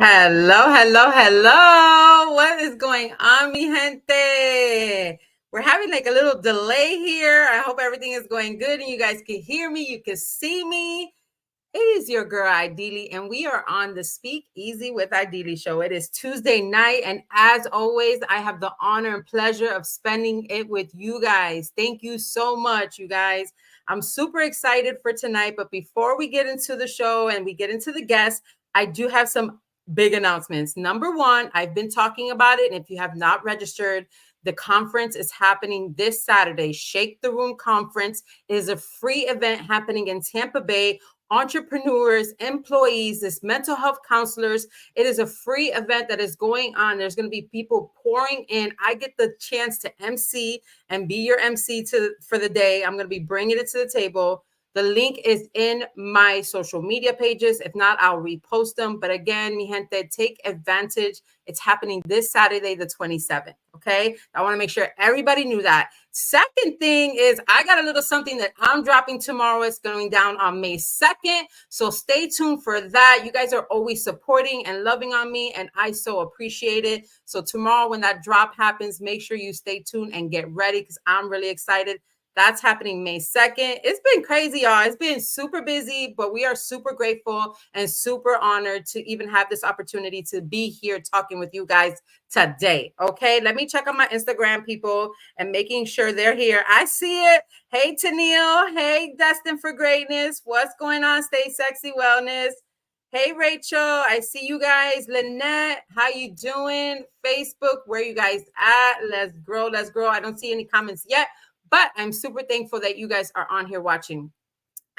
Hello, hello, hello. What is going on, mi gente? We're having like a little delay here. I hope everything is going good and you guys can hear me. You can see me. It is your girl, Idylli, and we are on the Speak Easy with Idylli show. It is Tuesday night, and as always, I have the honor and pleasure of spending it with you guys. Thank you so much, you guys. I'm super excited for tonight, but before we get into the show and we get into the guests, I do have some big announcements. Number one, I've been talking about it, and if you have not registered, the conference is happening this Saturday. Shake the Room Conference is a free event happening in Tampa Bay. Entrepreneurs, employees, this mental health counselors. It is a free event that is going on. There's going to be people pouring in. I get the chance to MC and be your MC for the day. I'm going to be bringing it to the table. The link is in my social media pages. If not, I'll repost them. But again, mi gente, take advantage. It's happening this Saturday, the 27th. Okay. I want to make sure everybody knew that. Second thing is I got a little something that I'm dropping tomorrow. It's going down on May 2nd. So stay tuned for that. You guys are always supporting and loving on me, and I so appreciate it. So tomorrow when that drop happens, make sure you stay tuned and get ready because I'm really excited. That's happening May 2nd. It's been crazy, y'all. It's been super busy, but we are super grateful and super honored to even have this opportunity to be here talking with you guys today. Okay, let me check on my Instagram, people, and making sure they're here. I see it. Hey, Tennille. Hey, Destined for Greatness. What's going on? Stay Sexy Wellness. Hey, Rachel. I see you guys. Lynette, how you doing? Facebook, where you guys at? Let's grow. Let's grow. I don't see any comments yet. But I'm super thankful that you guys are on here watching.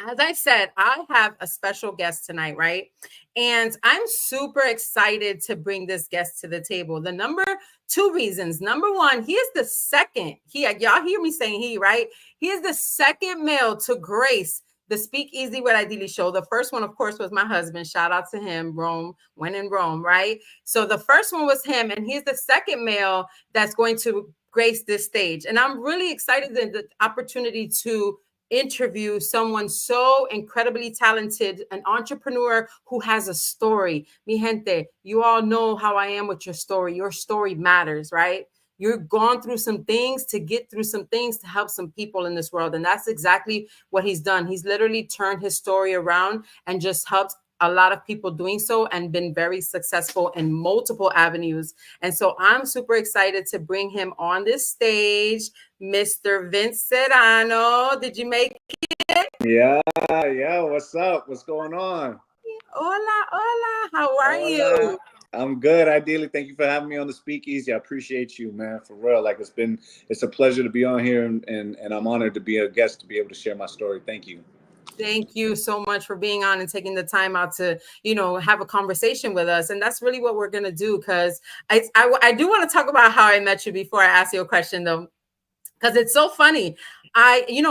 As I said, I have a special guest tonight, right? And I'm super excited to bring this guest to the table. The number two reasons. Number one, he is the second. Y'all hear me saying he, right? He is the second male to grace the Speak Easy with Idylli show. The first one, of course, was my husband. Shout out to him. Rome, when in Rome, right? So the first one was him, and he's the second male that's going to grace this stage. And I'm really excited that the opportunity to interview someone so incredibly talented, an entrepreneur who has a story. Mi gente, you all know how I am with your story. Your story matters, right? You've gone through some things to get through some things to help some people in this world. And that's exactly what he's done. He's literally turned his story around and just helped a lot of people doing so and been very successful in multiple avenues. And so I'm super excited to bring him on this stage, Mr. Vince Serrano. Did you make it? Yeah. What's up? What's going on? Hola, hola. How are you? I'm good. Ideally, thank you for having me on the Speakeasy. I appreciate you, man, for real. Like it's a pleasure to be on here, and I'm honored to be a guest to be able to share my story. Thank you. Thank you so much for being on and taking the time out to, have a conversation with us. And that's really what we're going to do, because I do want to talk about how I met you before I ask you a question, though, because it's so funny.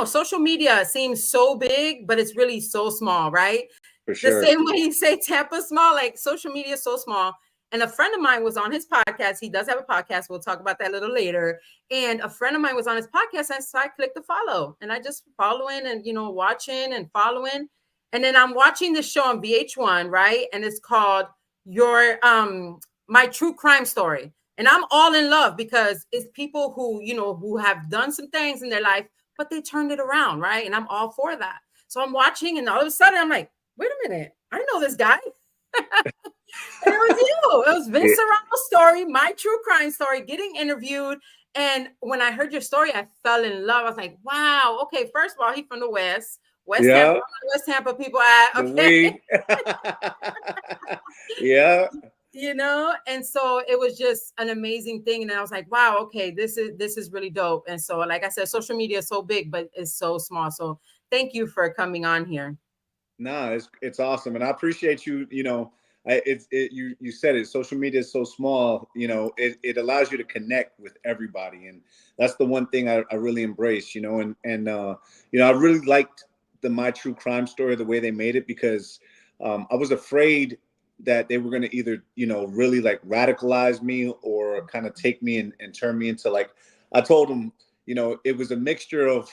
Social media seems so big, but it's really so small, right? For sure. The same way you say Tampa small, like social media is so small. And a friend of mine was on his podcast. He does have a podcast. We'll talk about that a little later. And a friend of mine was on his podcast. And so I clicked the follow. And I just following and, watching and following. And then I'm watching this show on VH1, right? And it's called My True Crime Story. And I'm all in love because it's people who have done some things in their life, but they turned it around, right? And I'm all for that. So I'm watching, and all of a sudden I'm like, wait a minute, I know this guy. And it was you. It was Vince Serrano's story, My True Crime Story, getting interviewed. And when I heard your story, I fell in love. I was like, wow, okay, first of all, he's from the West Tampa, West Tampa people at, okay. Yeah. And so it was just an amazing thing. And I was like, wow, okay, this is really dope. And so, like I said, social media is so big, but it's so small. So thank you for coming on here. No, it's awesome. And I appreciate you, you said it, social media is so small, it allows you to connect with everybody. And that's the one thing I really embrace, and I really liked the My True Crime Story, the way they made it, because I was afraid that they were going to either, really like radicalize me or kind of take me and turn me into, like, I told them, it was a mixture of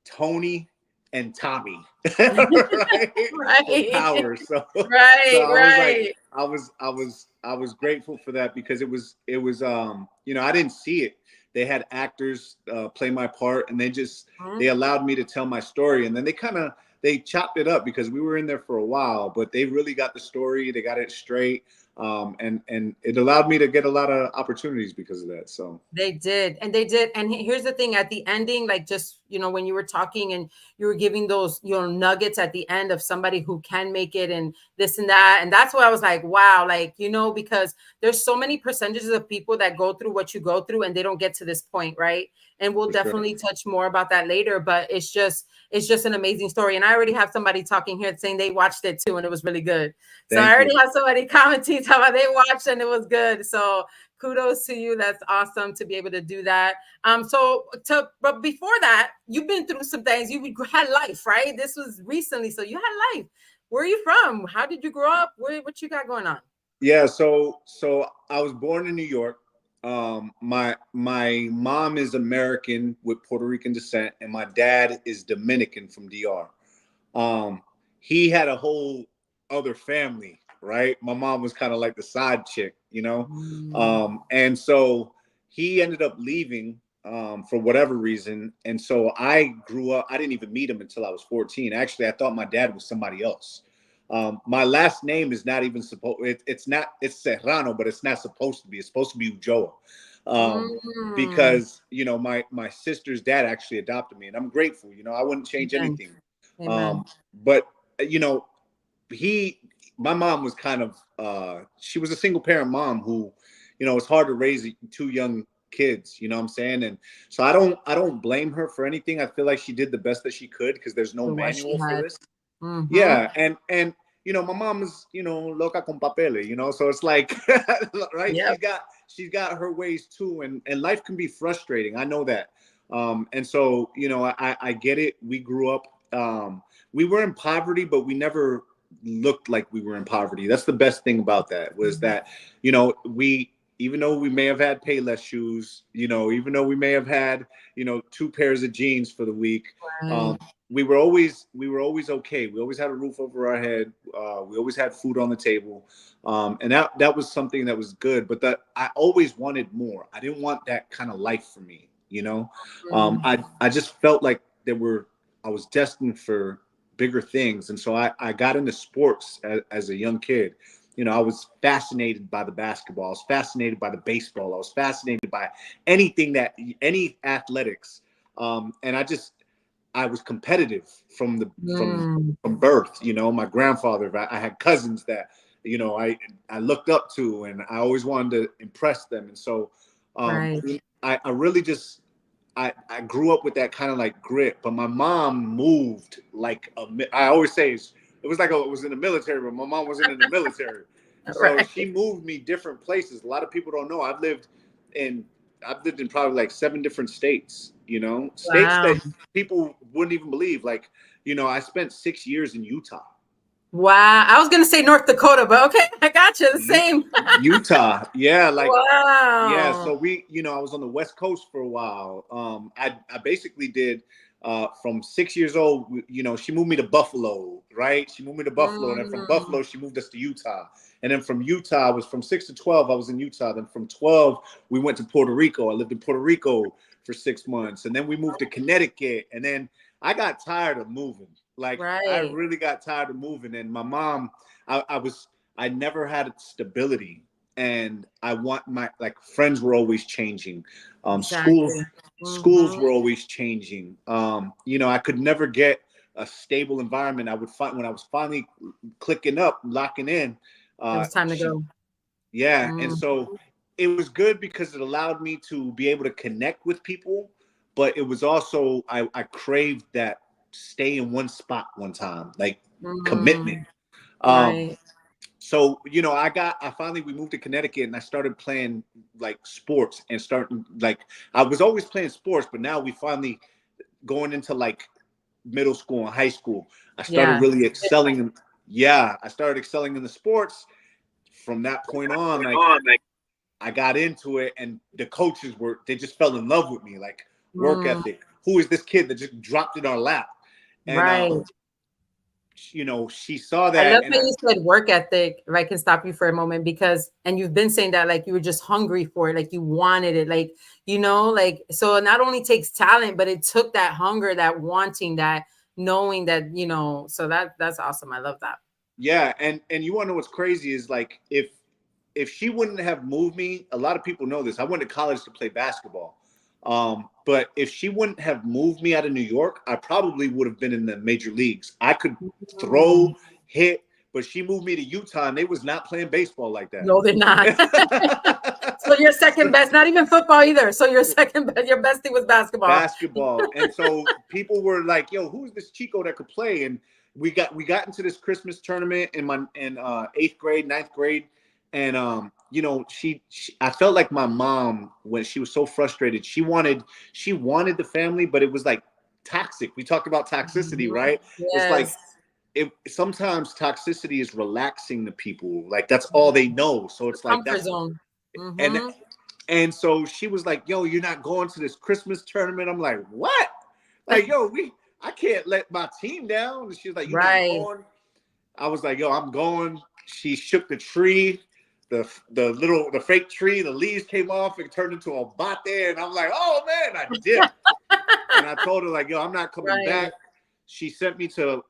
Tony and Tommy, right? Right. Power. So, right. I was was grateful for that because it was you know, I didn't see it. They had actors play my part, and they allowed me to tell my story, and then they chopped it up because we were in there for a while, but they really got the story, they got it straight, and it allowed me to get a lot of opportunities because of that. So They did. And they did. And here's the thing, at the ending, like, just, you know, when you were talking and you were giving those, you know, nuggets at the end of somebody who can make it and this and that. And that's why I was like, wow, like, you know, because there's so many percentages of people that go through what you go through and they don't get to this point, right? And we'll for sure. definitely touch more about that later, but it's just an amazing story. And I already have somebody talking here saying they watched it too and it was really good. So I Thank already you. have somebody commenting talking about they watched and it was good. So kudos to you. That's awesome to be able to do that. But before that, you've been through some things. You had life, right? This was recently, so you had life. Where are you from? How did you grow up? What you got going on? Yeah, so I was born in New York. My mom is American with Puerto Rican descent, and my dad is Dominican from DR. He had a whole other family, right? My mom was kind of like the side chick, you know. And so he ended up leaving for whatever reason, and so I grew up. I didn't even meet him until I was 14. Actually, I thought my dad was somebody else. My last name is not even supposed. It's Serrano, but it's not supposed to be. It's supposed to be Ujoa, because you know my sister's dad actually adopted me, and I'm grateful. You know, I wouldn't change Amen. anything. Amen. But you know, my mom was kind of she was a single parent mom who, you know, it's hard to raise two young kids, you know what I'm saying? And so I don't blame her for anything. I feel like she did the best that she could because there's no For what she manual for had. this. Yeah, and you know, my mom is, you know, loca con papeles, you know, so it's like right, Yep. she's got her ways too, and life can be frustrating. I know that. And so, you know, I get it. We grew up we were in poverty, but we never looked like we were in poverty. That's the best thing about that, was that, you know, even though we may have had Payless shoes, you know, even though we may have had, you know, two pairs of jeans for the week, Right. we were always okay. We always had a roof over our head. We always had food on the table, and that was something that was good. But that I always wanted more. I didn't want that kind of life for me, you know. I just felt like I was destined for bigger things, and so I got into sports as a young kid. You know, I was fascinated by the basketball. I was fascinated by the baseball. I was fascinated by any athletics, and I was competitive from birth. You know, my grandfather. I had cousins that, you know, I looked up to, and I always wanted to impress them. And so Right. I really just I grew up with that kind of like grit. But my mom moved like I always say it was like I was in the military, but my mom wasn't in the military. So Right. she moved me different places. A lot of people don't know. I've lived in probably like 7 different states, you know, states Wow. that people wouldn't even believe. Like, you know, I spent 6 years in Utah. Wow. I was gonna say North Dakota, but okay, I got you. The same. Utah. Yeah, like yeah, Wow. so you know, I was on the West Coast for a while. I basically did from 6 years old, you know, she moved me to Buffalo, right? She moved me to Buffalo, and then from Mm, Buffalo, she moved us to Utah. And then from Utah, I was from 6 to 12, I was in Utah. Then from 12, we went to Puerto Rico. I lived in Puerto Rico for 6 months. And then we moved to Connecticut. And then I got tired of moving. Like, I right. really got tired of moving. And my mom, I never had stability, and I want like friends were always changing, Exactly. schools Mm-hmm. were always changing. You know, I could never get a stable environment. I would find when I was finally clicking up, locking in, It was time to she, go. yeah, and Mm, so it was good because it allowed me to be able to connect with people, but it was also I craved that stay in one spot one time, like commitment. mm, Um, right. so you know, I finally we moved to Connecticut, and I started playing like sports and starting like I was always playing sports, but now we finally going into like middle school and high school. I started Yeah. really excelling in, yeah, I started excelling in the sports. From that point on, like I got into it, and the coaches they just fell in love with me, like work Mm, ethic. Who is this kid that just dropped in our lap? And right. you know, she saw I that, love and how you said work ethic. If I can stop you for a moment, because, and you've been saying that like you were just hungry for it, like you wanted it, like, you know, like, so it not only takes talent, but it took that hunger, that wanting, that knowing that, you know, so that's awesome. I love that. yeah, and you want to know what's crazy is like if she wouldn't have moved me, a lot of people know this. I went to college to play basketball. But if she wouldn't have moved me out of New York, I probably would have been in the major leagues. I could throw, hit, but she moved me to Utah and they was not playing baseball like that. No, they're not. So your second best, not even football either. So your second best, your best thing was basketball. Basketball. And so people were like, yo, who's this Chico that could play? And we got into this Christmas tournament in my eighth grade, ninth grade. And you know, she I felt like my mom, when she was so frustrated, she wanted the family, but it was like toxic. We talked about toxicity, right? It's like Yes. sometimes toxicity is relaxing to people. Like that's all they know. So it's like Comfort that's zone. and Mm-hmm. and so she was like, yo, you're not going to this Christmas tournament. I'm like, what? Like, yo, I can't let my team down. And she was like, you're not Right. going. I was like, yo, I'm going. She shook the tree, the fake tree, the leaves came off and turned into a bate. And I'm like, oh man, I dipped. And I told her, like, yo, I'm not coming back. She sent me to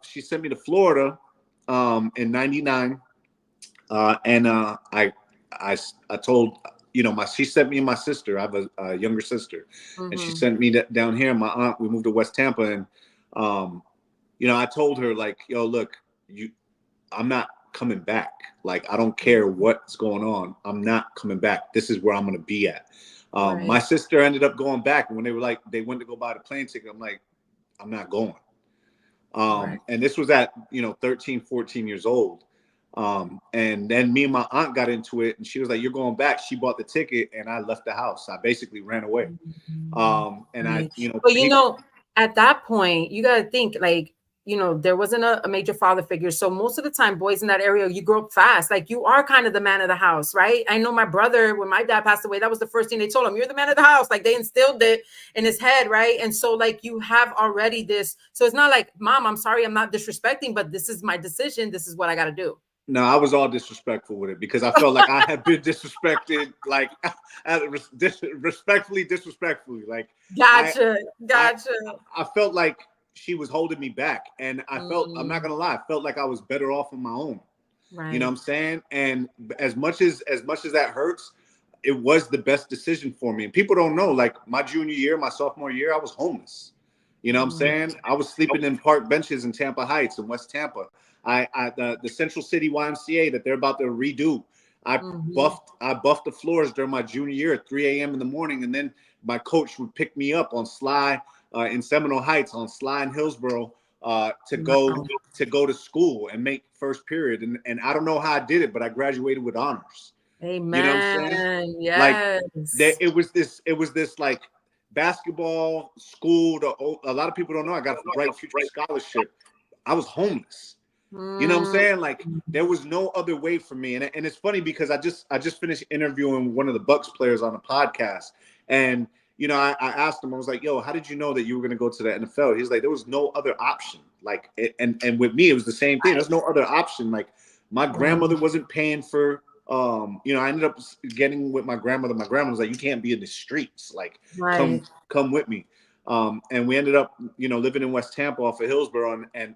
Florida in '99. I told, you know, she sent me and my sister. I have a younger sister, and she sent me down here. My aunt, we moved to West Tampa, and you know, I told her like, yo, look, I'm not coming back. Like, I don't care what's going on. I'm not coming back. This is where I'm going to be at. My sister ended up going back, and when they were like, they went to go buy the plane ticket, I'm like, I'm not going. And this was at, you know, 13, 14 years old. And then me and my aunt got into it, and she was like, you're going back. She bought the ticket, and I left the house. I basically ran away. And I, you know, but you know, at that point, you got to think like, you know, there wasn't a major father figure. So most of the time, boys in that area, you grow up fast. Like you are kind of the man of the house, right? I know my brother, when my dad passed away, that was the first thing they told him. You're the man of the house. Like they instilled it in his head, right? And so like you have already this. So it's not like, Mom, I'm sorry, I'm not disrespecting, but this is my decision. This is what I got to do. No, I was all disrespectful with it because I felt like I had been disrespected, like disrespectfully. Like, Gotcha. I felt like she was holding me back, and I felt, I'm not gonna lie, I felt like I was better off on my own. You know what I'm saying? And as much as that hurts, it was the best decision for me. And people don't know, like my junior year, my sophomore year, I was homeless. You know what I'm saying? I was sleeping in park benches in Tampa Heights in West Tampa. The Central City YMCA that they're about to redo. I buffed the floors during my junior year at 3 a.m. in the morning, and then my coach would pick me up on Sly in Seminole Heights, on Sly in Hillsborough, to go to school and make first period. And I don't know how I did it, but I graduated with honors. Amen. You know what I'm saying? Yes. Like it was this like basketball school. A lot of people don't know I got a Bright Future Scholarship. I was homeless. You know what I'm saying? Like there was no other way for me. And it's funny because I just finished interviewing one of the Bucks players on a podcast. And, you know, I asked him, I was like, yo, how did you know that you were going to go to the NFL? He's like, there was no other option. Like, and with me, it was the same thing. There's no other option. Like my grandmother wasn't paying for, you know, I ended up getting with my grandmother. My grandma was like, you can't be in the streets. Like, come with me. And we ended up, you know, living in West Tampa off of Hillsborough. And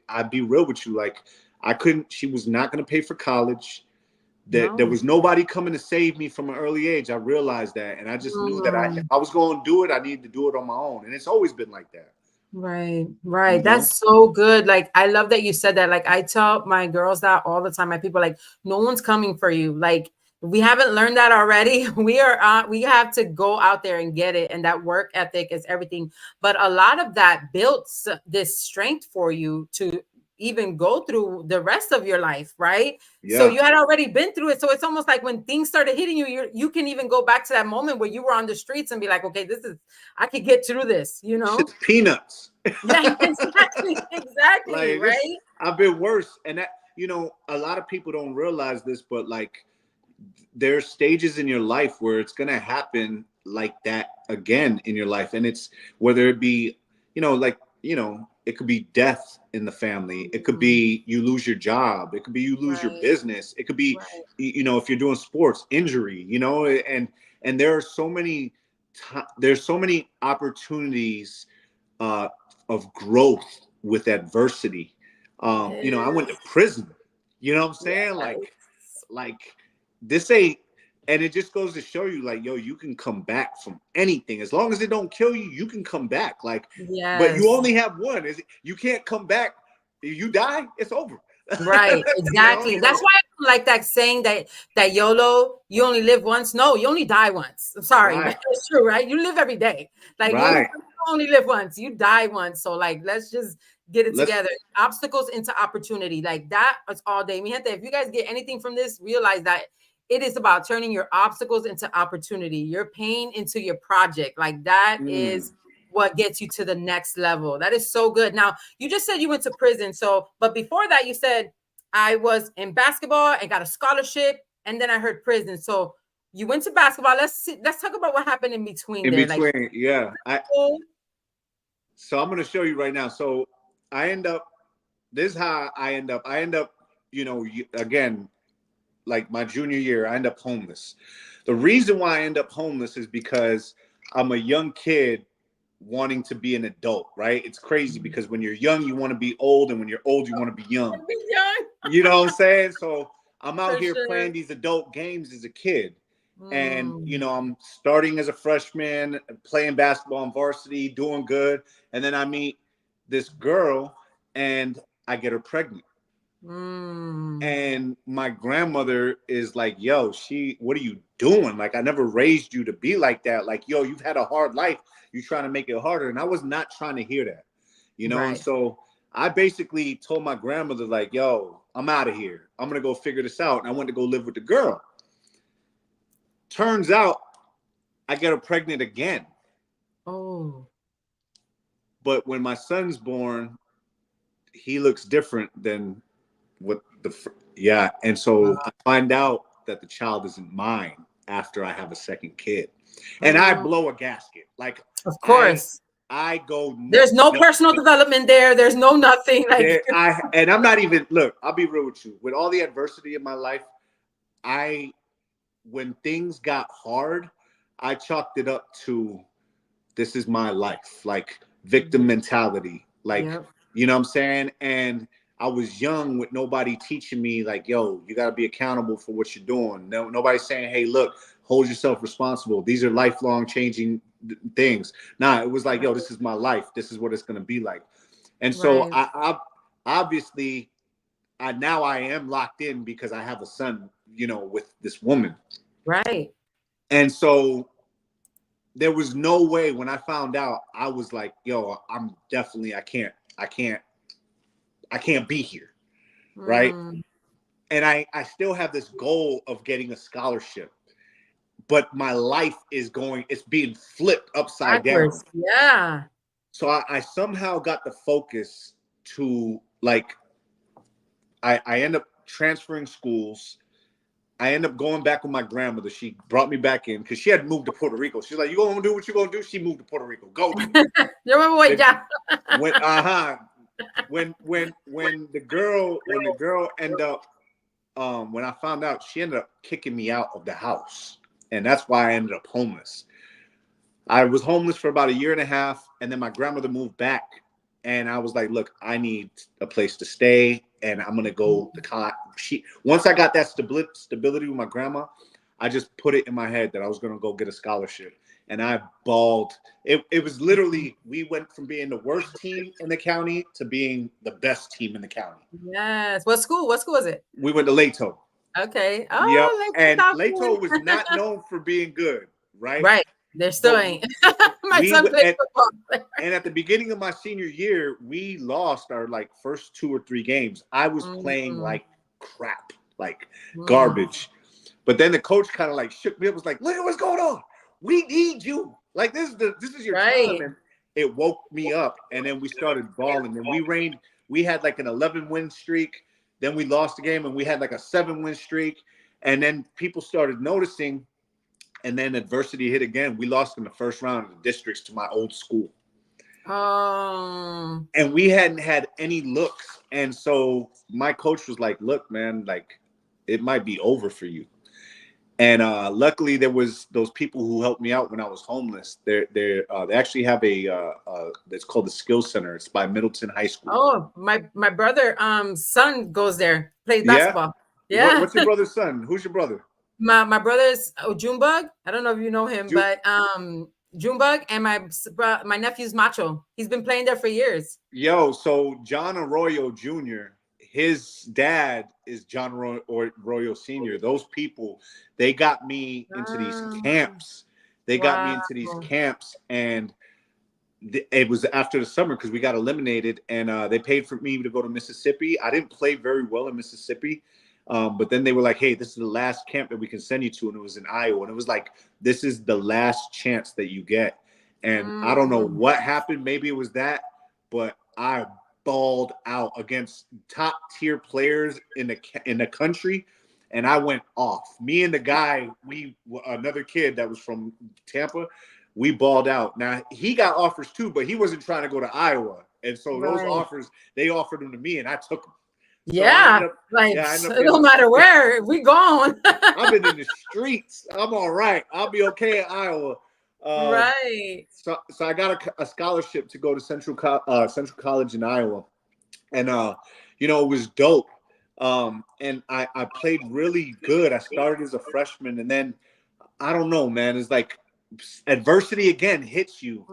I'd be real with you. Like she was not going to pay for college. There was nobody coming to save me from an early age. I realized that. And I just knew that if I was going to do it, I needed to do it on my own. And it's always been like that. Right. You know? That's so good. Like, I love that you said that. Like, I tell my girls that all the time. My people, like, no one's coming for you. Like, if we haven't learned that already, we have to go out there and get it. And that work ethic is everything. But a lot of that built this strength for you to even go through the rest of your life, right? Yeah. So you had already been through it. So it's almost like when things started hitting you, you can even go back to that moment where you were on the streets and be like, okay, I could get through this, you know? It's peanuts. Yeah, exactly, like, right? I've been worse. And that, you know, a lot of people don't realize this, but like there's stages in your life where it's going to happen like that again in your life. And it's whether it be, you know, like, you know, it could be death in the family. It could be you lose your job. It could be you lose your Right. business. It could be, Right. if you're doing sports, injury, and there are so many, there's so many opportunities uh, of growth with adversity. I went to Yes. prison. You know what I'm saying? Yes. Like this ain't, and it just goes to show you, like, yo, you can come back from anything as long as it don't kill you. You can come back, like, but you Yes. only have one. You can't come back. You die, it's over. Right, exactly. That's So why I don't like that saying that YOLO, you only live once. No, you only die once. I'm sorry, right, but it's true, right? You live every day. Like you right. only live once. You die once. So like, let's just get it Let's together. Obstacles into opportunity. Like that is all day. Mi gente, if you guys get anything from this, realize that it is about turning your obstacles into opportunity, your pain into your project. Like that mm, is what gets you to the next level. That is so good. Now, you just said you went to prison. So, but before that, you said I was in basketball and got a scholarship, and then I heard prison. So you went to basketball. Let's talk about what happened in between in there. Like, between, yeah. So I'm gonna show you right now. So I end up. This is how I end up. Again, like my junior year, I end up homeless. The reason why I end up homeless is because I'm a young kid wanting to be an adult, right? It's crazy because when you're young, you want to be old, and when you're old, you want to be young. young. You know what I'm saying? So I'm out For here sure. playing these adult games as a kid. And, Mm. I'm starting as a freshman, playing basketball on varsity, doing good. And then I meet this girl and I get her pregnant. Mm. And my grandmother is like, yo, what are you doing? Like, I never raised you to be like that. Like, yo, you've had a hard life. You're trying to make it harder. And I was not trying to hear that, And Right. so I basically told my grandmother, like, yo, I'm out of here. I'm going to go figure this out. And I went to go live with the girl. Turns out I get her pregnant again. Oh. But when my son's born, he looks different than what yeah. And so I find out that the child isn't mine after I have a second kid. And I blow a gasket. Like, Of I course. I go There's no no, personal development there. There's no nothing. Like, and I'm not even, look, I'll be real with you. With all the adversity in my life, when things got hard, I chalked it up to, this is my life, like victim mentality, like, yep. you know what I'm saying? And I was young with nobody teaching me, like, yo, you got to be accountable for what you're doing. No, nobody's saying, hey, look, hold yourself responsible. These are lifelong changing things. Nah, it was like, yo, this is my life. This is what it's going to be like. And so Right. I obviously, now I am locked in because I have a son, with this woman. Right. And so there was no way, when I found out, I was like, yo, I can't be here. Right. Mm. And I still have this goal of getting a scholarship, but my life it's being flipped upside down. Backwards. Yeah. So I somehow got the focus to, like, I end up transferring schools. I end up going back with my grandmother. She brought me back in because she had moved to Puerto Rico. She's like, you gonna do what you gonna do? She moved to Puerto Rico. Go do it. You remember what? Yeah. When the girl ended up, when I found out, she ended up kicking me out of the house. And that's why I ended up homeless. I was homeless for about a year and a half. And then my grandmother moved back. And I was like, look, I need a place to stay. And I'm going to go to college. Once I got that stability with my grandma, I just put it in my head that I was going to go get a scholarship. And I bawled. It was literally, we went from being the worst team in the county to being the best team in the county. Yes. What school? What school is it? We went to Leto. Okay. Yep. Oh, And Leto was not known for being good, right? Right. They're still ain't. My son played football. And at the beginning of my senior year, we lost our first 2 or 3 games. I was playing like crap, like garbage. But then the coach kind of shook me up, was like, look at what's going on. We need you. Like, this is your time. And it woke me up. And then we started balling. And we had an 11-win streak. Then we lost the game and we had a 7-win streak. And then people started noticing. And then adversity hit again. We lost in the first round of the districts to my old school. Oh. And we hadn't had any looks. And so my coach was like, look, man, like it might be over for you. And luckily there was those people who helped me out when I was homeless. They actually have it's called the Skills Center. It's by Middleton High School. Oh, my brother son goes there, plays Yeah. basketball. Yeah. What's your brother's son? Who's your brother? My brother's Junebug. I don't know if you know him, Ju- but Junebug and my nephew's Macho. He's been playing there for years. Yo, so John Arroyo Jr., his dad is John Arroyo Sr. Those people, they got me into these camps. They got me into these camps, and it was after the summer because we got eliminated, and they paid for me to go to Mississippi. I didn't play very well in Mississippi, but then they were like, hey, this is the last camp that we can send you to, and it was in Iowa, and it was like, this is the last chance that you get. And I don't know what happened. Maybe it was that, but I balled out against top tier players in the country, and I went off. Me and the guy, another kid that was from Tampa, we balled out. Now he got offers too, but he wasn't trying to go to Iowa, and so those offers, they offered them to me, and I took them. Yeah, so no matter where we gone. I've been in the streets. I'm all right. I'll be okay at Iowa. Right. So I got a scholarship to go to Central College in Iowa, and it was dope. And I played really good. I started as a freshman, and then I don't know, man. It's like adversity again hits you.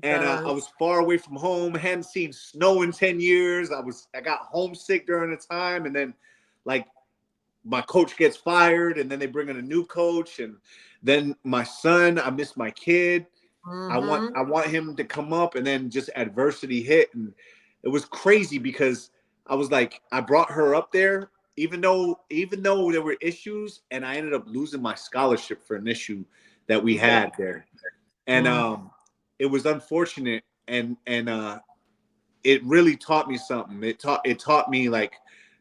I was far away from home. Hadn't seen snow in 10 years. I got homesick during the time, and then like my coach gets fired, and then they bring in a new coach, and then my son, I miss my kid. I want him to come up, and then just adversity hit, and it was crazy because I was like, I brought her up there, even though there were issues, and I ended up losing my scholarship for an issue that we had there, and it was unfortunate, and it really taught me something. It taught me like,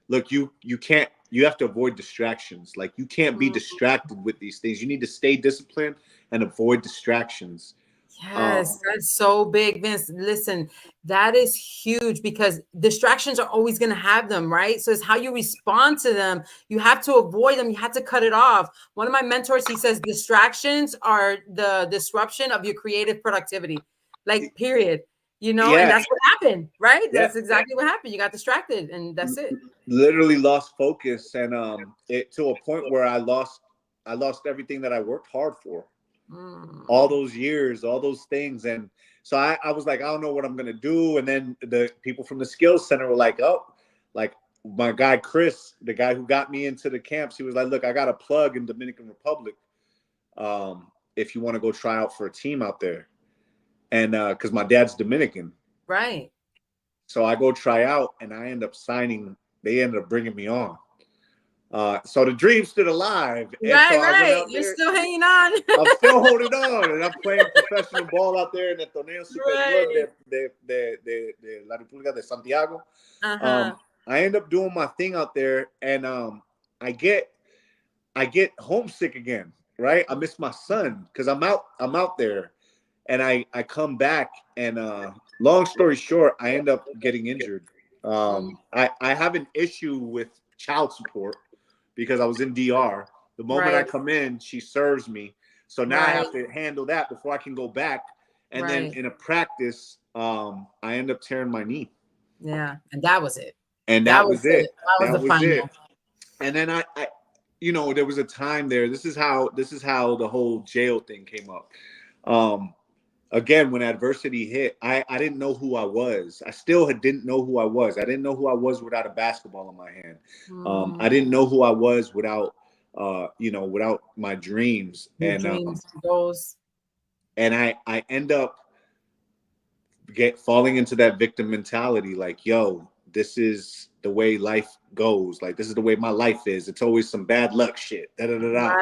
look, you have to avoid distractions. Like you can't be distracted with these things. You need to stay disciplined and avoid distractions. Yes, that's so big, Vince. Listen, that is huge because distractions are always going to have them, right? So it's how you respond to them. You have to avoid them. You have to cut it off. One of my mentors, he says, distractions are the disruption of your creative productivity, like period. And that's what happened, right? Yeah. That's exactly what happened. You got distracted, and that's it. Literally lost focus, and it to a point where I lost everything that I worked hard for. All those years, all those things. And so I was like, I don't know what I'm gonna do. And then the people from the Skills Center were like, oh, like my guy Chris, the guy who got me into the camps, he was like, look, I got a plug in Dominican Republic, if you want to go try out for a team out there. And because my dad's Dominican, right? So I go try out, and I end up signing. They ended up bringing me on. So the dream stood alive. And so I went out there. You're still hanging on. I'm still holding on, and I'm playing professional ball out there in the Torneo Superior de la República de Santiago. I end up doing my thing out there, and I get homesick again, right? I miss my son because I'm out there, and I come back, and long story short, I end up getting injured. I have an issue with child support because I was in DR. The moment I come in, she serves me. So now I have to handle that before I can go back. And then in a practice, I end up tearing my knee. Yeah, and that was it. And that was it. That was the final. And then I there was a time there. This is how the whole jail thing came up. Again, when adversity hit, I didn't know who I was. I still didn't know who I was. I didn't know who I was without a basketball in my hand. I didn't know who I was without, without my dreams. Goals. And I end up falling into that victim mentality. Like, yo, this is the way life goes. Like, this is the way my life is. It's always some bad luck shit. Da da da da.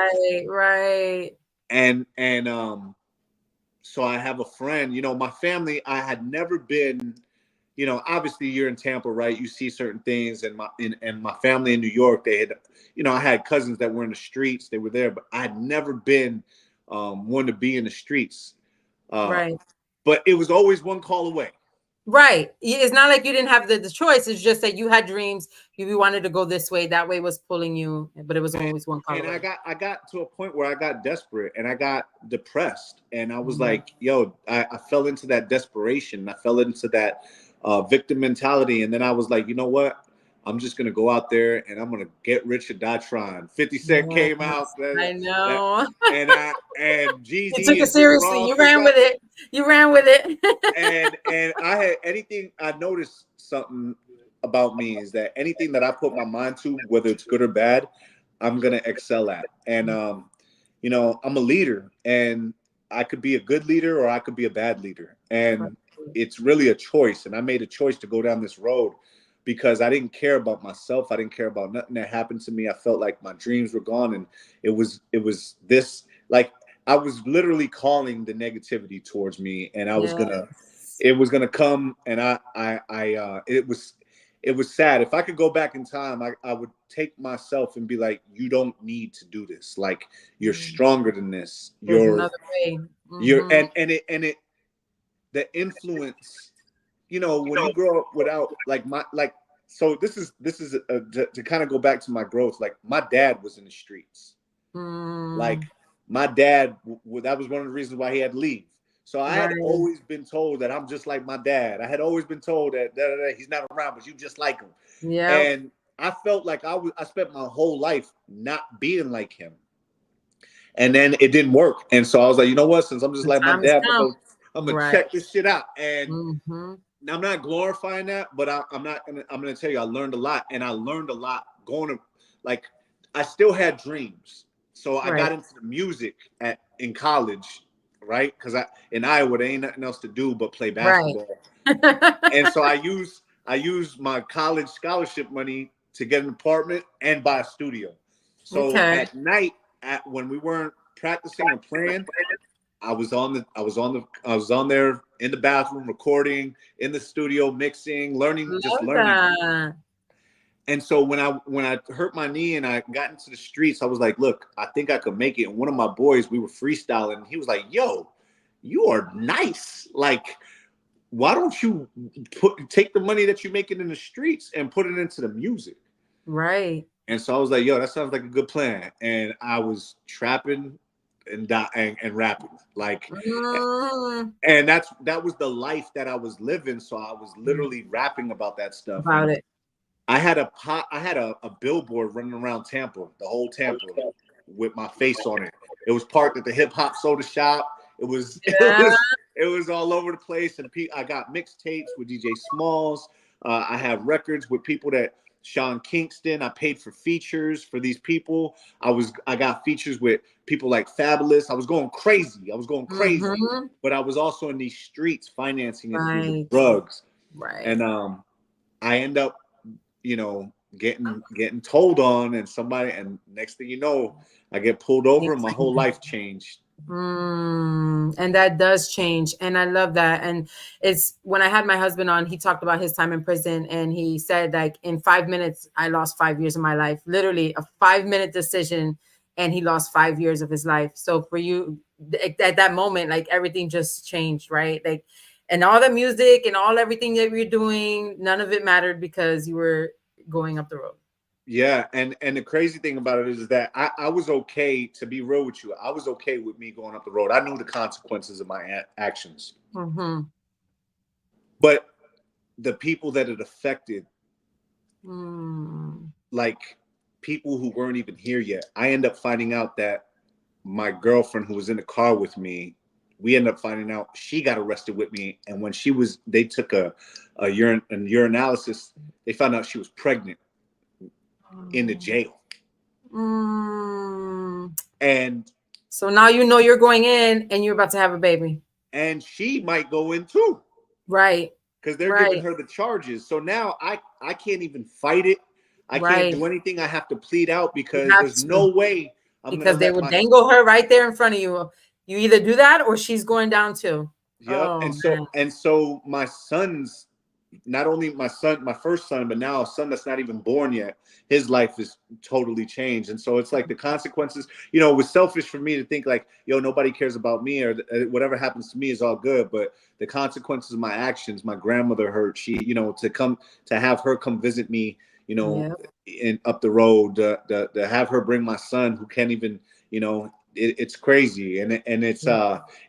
Right. And so I have a friend, my family, I had never been, obviously you're in Tampa, right? You see certain things, and my family in New York, they had, I had cousins that were in the streets, they were there, but I had never been one to be in the streets. Right. but it was always one call away. Right. It's not like you didn't have the choice. It's just that you had dreams. You wanted to go this way. That way was pulling you, but it was always one call And away. I got to a point where I got desperate and I got depressed. And I was like, yo, I fell into that desperation. I fell into that victim mentality. And then I was like, you know what? I'm just gonna go out there and I'm gonna get rich or die trying. 50 Cent came out. I know. And You took Jeezy it and Rick seriously. Ross You was ran with out. it. You ran with it. And I had anything. I noticed something about me is that anything that I put my mind to, whether it's good or bad, I'm gonna excel at. And you know, I'm a leader, and I could be a good leader or I could be a bad leader, and it's really a choice. And I made a choice to go down this road because I didn't care about myself. I didn't care about nothing that happened to me. I felt like my dreams were gone, and it was this, like, I was literally calling the negativity towards me, and I was gonna, it was gonna come, and it was sad. If I could go back in time, I would take myself and be like, you don't need to do this. Like, you're stronger than this. There's another way. You're and it the influence, you know, when you grow up without so this is to kind of go back to my growth. Like, my dad was in the streets. Like, my dad, that was one of the reasons why he had to leave. So I had always been told that I'm just like my dad. I had always been told that he's not around, but you just like him. Yeah. And I felt like I spent my whole life not being like him. And then it didn't work. And so I was like, you know what? Since I'm just like my dad, I'm gonna check this shit out. And I'm not glorifying that, but I'm gonna tell you, I learned a lot, and I learned a lot going to, like, I still had dreams. So I got into the music in college, right? Because in Iowa, there ain't nothing else to do but play basketball. And so I used my college scholarship money to get an apartment and buy a studio. So at night, when we weren't practicing or playing, I was on there in the bathroom recording, in the studio mixing, learning. And so when I hurt my knee and I got into the streets, I was like, look, I think I could make it. And one of my boys, we were freestyling, and he was like, yo, you are nice. Like, why don't you take the money that you're making in the streets and put it into the music? Right. And so I was like, yo, that sounds like a good plan. And I was trapping and rapping, like, and that was the life that I was living. So I was literally rapping about that stuff. I had a billboard running around Tampa, the whole Tampa, with my face on it. It was parked at the Hip Hop Soda Shop. It was all over the place. And I got mixtapes with DJ Smalls. I have records with people that Sean Kingston. I paid for features for these people. I got features with people like Fabulous. I was going crazy. But I was also in these streets financing it through drugs. Right. And I end up, you know, getting told on, and next thing you know, I get pulled over, and my whole life changed. And that does change, and I love that. And it's, when I had my husband on, he talked about his time in prison, and he said, like, in 5 minutes I lost 5 years of my life. Literally a 5-minute decision, and he lost 5 years of his life. So for you, at that moment, like, everything just changed, right? Like, and all the music and everything that you're doing, none of it mattered because you were going up the road. Yeah, and the crazy thing about it is that I was okay, to be real with you. I was okay with me going up the road. I knew the consequences of my actions. But the people that it affected, like people who weren't even here yet, I end up finding out that my girlfriend who was in the car with me, we ended up finding out she got arrested with me. And when they took a urinalysis, they found out she was pregnant in the jail. And so now you know you're going in and you're about to have a baby. And she might go in too. Right. Because they're giving her the charges. So now I can't even fight it. I can't do anything. I have to plead out because there's no way because they would dangle her right there in front of you. You either do that or she's going down too. Yep. And so my sons not only my son, my first son, but now a son that's not even born yet, his life is totally changed. And so it's like the consequences, you know, it was selfish for me to think like, yo, nobody cares about me, or whatever happens to me is all good. But the consequences of my actions, my grandmother hurt, she, you know, to have her come visit me, you know, in up the road, to have her bring my son who can't even, you know, it's crazy. And it's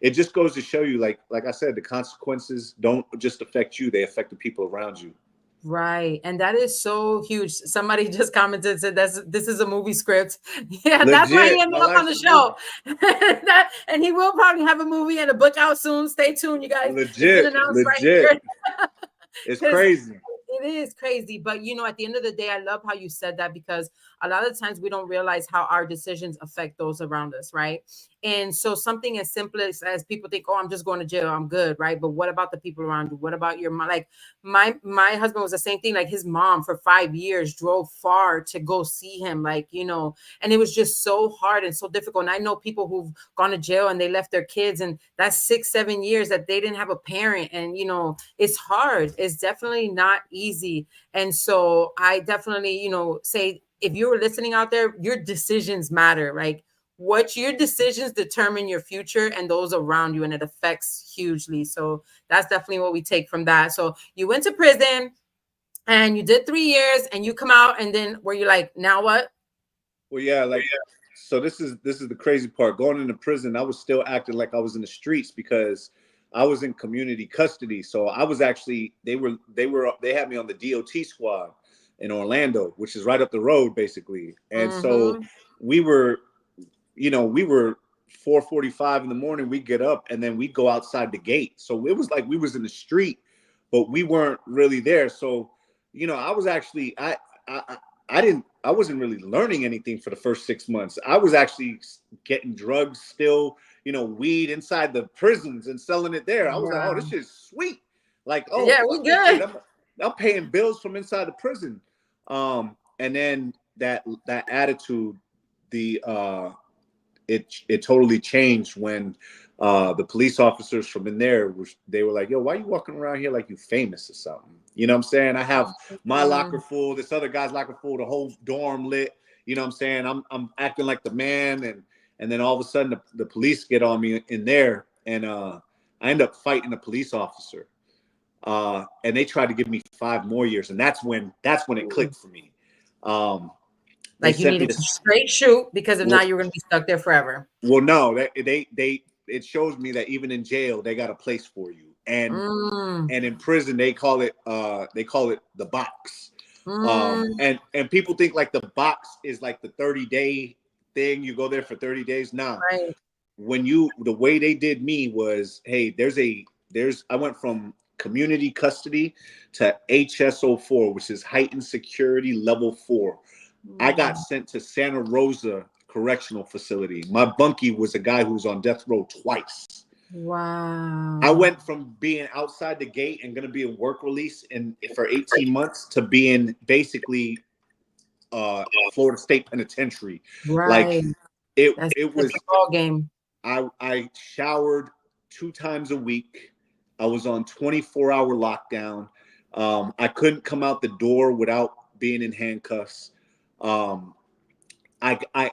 it just goes to show you, like I said, the consequences don't just affect you, they affect the people around you. Right. And that is so huge. Somebody just commented, said this is a movie script. Yeah, that's why he Legit, ended my up on life's the a show. movie. And he will probably have a movie and a book out soon. Stay tuned, you guys. It's been announced right Legit. here. It's crazy. It is crazy. But, you know, at the end of the day, I love how you said that, because a lot of times we don't realize how our decisions affect those around us, right? And so something as simple as people think, oh, I'm just going to jail, I'm good, right? But what about the people around you? What about your mom? Like my husband was the same thing. Like his mom for 5 years drove far to go see him, like, you know, and it was just so hard and so difficult. And I know people who've gone to jail and they left their kids, and that's 6-7 years that they didn't have a parent. And, you know, it's hard. It's definitely not easy. And so I definitely, you know, say, if you're listening out there, your decisions matter. Like, what your decisions determine your future and those around you, and it affects hugely. So that's definitely what we take from that. So you went to prison and you did 3 years and you come out, and then were you like, now what? Well, yeah, like, so this is the crazy part. Going into prison, I was still acting like I was in the streets because I was in community custody. So I was actually, they had me on the DOT squad in Orlando, which is right up the road basically. And so we were, you know, we were 4:45 in the morning, we get up and then we go outside the gate. So it was like we was in the street, but we weren't really there. So, you know, I was actually, I wasn't really learning anything for the first 6 months. I was actually getting drugs still, you know, weed inside the prisons and selling it there. I was like, oh, this shit's sweet. Like, oh, Yeah, we fuck this shit. good. I'm paying bills from inside the prison. And then that attitude, it totally changed when the police officers from in there they were like, yo, why are you walking around here like you famous or something? You know what I'm saying? I have my locker full, this other guy's locker full, the whole dorm lit. You know what I'm saying? I'm acting like the man, and then all of a sudden the police get on me in there, and I end up fighting a police officer. And they tried to give me 5 more years, and that's when it clicked for me. Like you needed to straight shoot, because if not, you're going to be stuck there forever. Well, no, it shows me that even in jail they got a place for you, and in prison they call it the box. And people think like the box is like the 30-day thing. You go there for 30 days. Nah. Right. The way they did me was, hey, I went from community custody to HSO4, which is heightened security level 4. I got sent to Santa Rosa Correctional Facility. My bunkie was a guy who was on death row twice. Wow. I went from being outside the gate and going to be in work release for 18 months to being basically Florida State Penitentiary. Right. Like it was a ball game. I showered 2 times a week. I was on 24-hour lockdown. I couldn't come out the door without being in handcuffs. I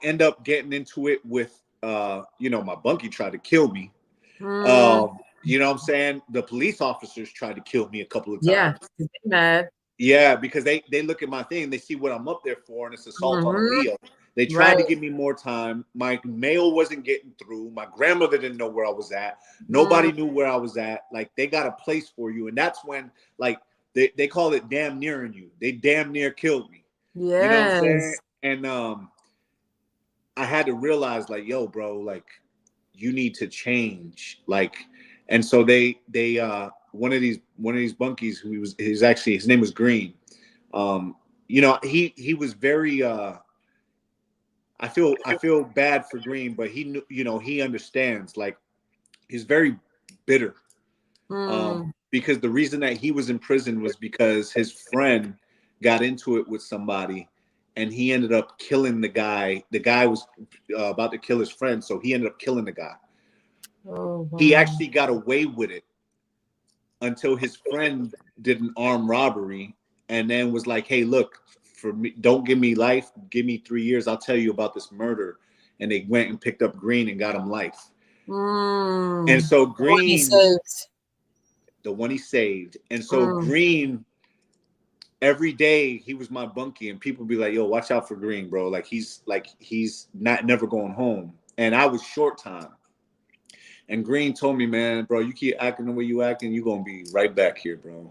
end up getting into it with you know, my bunkie tried to kill me. You know what I'm saying? The police officers tried to kill me a couple of times. Yeah, mad. Yeah, because they look at my thing, they see what I'm up there for, and it's assault on a Leo. They tried to give me more time. My mail wasn't getting through. My grandmother didn't know where I was at. Nobody knew where I was at. Like, they got a place for you. And that's when, like, they call it damn nearing you. They damn near killed me. Yes. You know what I'm saying? And I had to realize, like, yo, bro, like, you need to change. Like, and so they one of these bunkies who his name was Green. You know, he was very I feel bad for Green, but he knew, you know, he understands. Like, he's very bitter. Because the reason that he was in prison was because his friend got into it with somebody, and he ended up killing the guy. The guy was about to kill his friend, so he ended up killing the guy. Oh, wow. He actually got away with it until his friend did an armed robbery and then was like, hey, look, for me, don't give me life, give me 3 years, I'll tell you about this murder. And they went and picked up Green and got him life. And so Green, the one he saved. And so Green, every day he was my bunkie, and people be like, yo, watch out for Green, bro. Like he's not never going home. And I was short time. And Green told me, man, bro, you keep acting the way you acting, you're gonna be right back here, bro.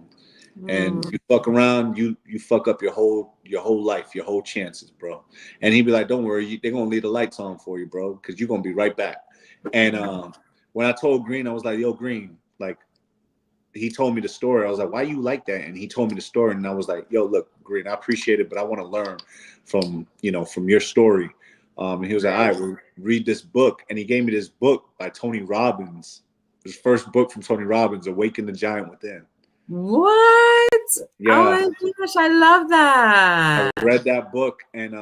And you fuck around, you fuck up your whole life, your whole chances, bro. And he'd be like, don't worry, they're gonna leave the lights on for you, bro, because you're gonna be right back. And when I told Green, I was like, yo, Green, like, he told me the story. I was like, why you like that? And he told me the story, and I was like, yo, look, Green, I appreciate it, but I want to learn from your story. And he was like, all right, well, read this book. And he gave me this book by Tony Robbins, his first book from Tony Robbins, Awaken the Giant Within. What? Yeah. Oh my gosh, I love that. I read that book, and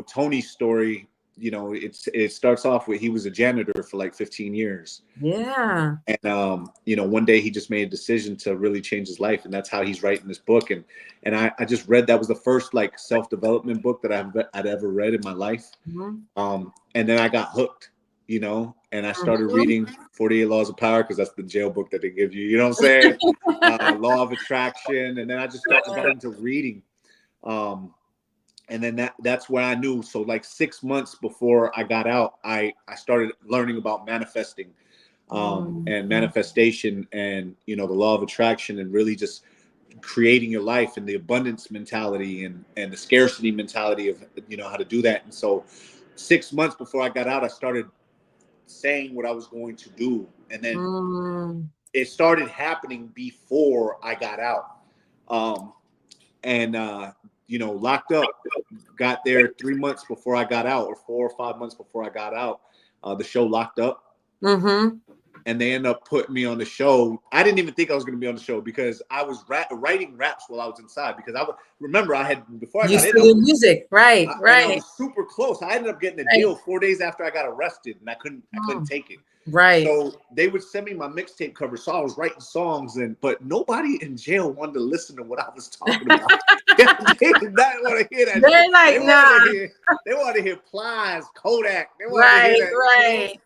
Tony's story, it starts off with he was a janitor for like 15 years. Yeah. And one day he just made a decision to really change his life, and that's how he's writing this book. And I just read, that was the first like self-development book that I'd ever read in my life. And then I got hooked, and I started reading 48 Laws of Power, because that's the jail book that they give you, you know what I'm saying? Law of Attraction. And then I just got into reading. And then that's where I knew. So like 6 months before I got out, I started learning about manifesting and manifestation, and, the law of attraction, and really just creating your life, and the abundance mentality and the scarcity mentality of, how to do that. And so 6 months before I got out, I started saying what I was going to do. And then it started happening before I got out. Locked up, got there 3 months before I got out, or 4 or 5 months before I got out. The show Locked Up. And they ended up putting me on the show. I didn't even think I was going to be on the show, because I was writing raps while I was inside, because before I got in, music, right. I was super close. I ended up getting a deal 4 days after I got arrested, and I couldn't take it. Right. So they would send me my mixtape cover. So I was writing songs, but nobody in jail wanted to listen to what I was talking about. They did not want to hear that. They're like, they wanted to hear Plies, Kodak. They wanted to hear that. Right.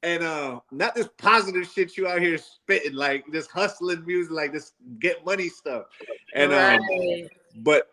And not this positive shit you out here spitting, like this hustling music, like this get money stuff. And but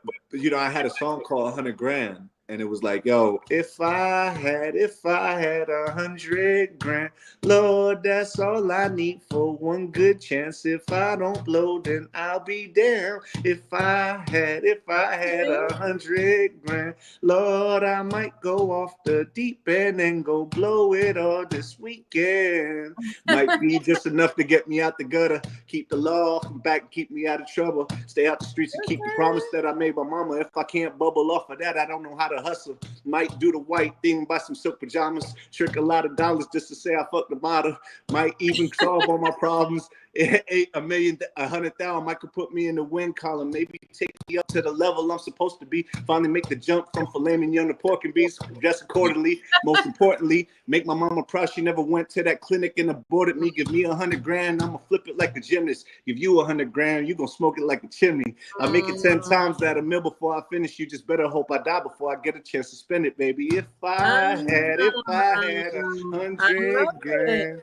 I had a song called 100 Grand, and it was like, yo, if I had 100 grand, Lord, that's all I need for one good chance. If I don't blow, then I'll be down. If I had 100 grand, Lord, I might go off the deep end and go blow it all this weekend. Might be just enough to get me out the gutter, keep the law back, keep me out of trouble, stay out the streets, and keep the promise that I made my mama. If I can't bubble off of that, I don't know how to hustle. Might do the white thing, buy some silk pajamas, trick a lot of dollars just to say I fucked the model. Might even solve all my problems. 100,000 might could put me in the win column, maybe take me up to the level I'm supposed to be. Finally make the jump from filet mignon to pork and beans, dress accordingly. Most importantly, make my mama proud. She never went to that clinic and aborted me. Give me 100 grand, I'ma flip it like a gymnast. Give you 100 grand, you gonna smoke it like a chimney. I make it 10 times that a meal before I finish. You just better hope I die before I get a chance to spend it, baby. If I had 100 grand.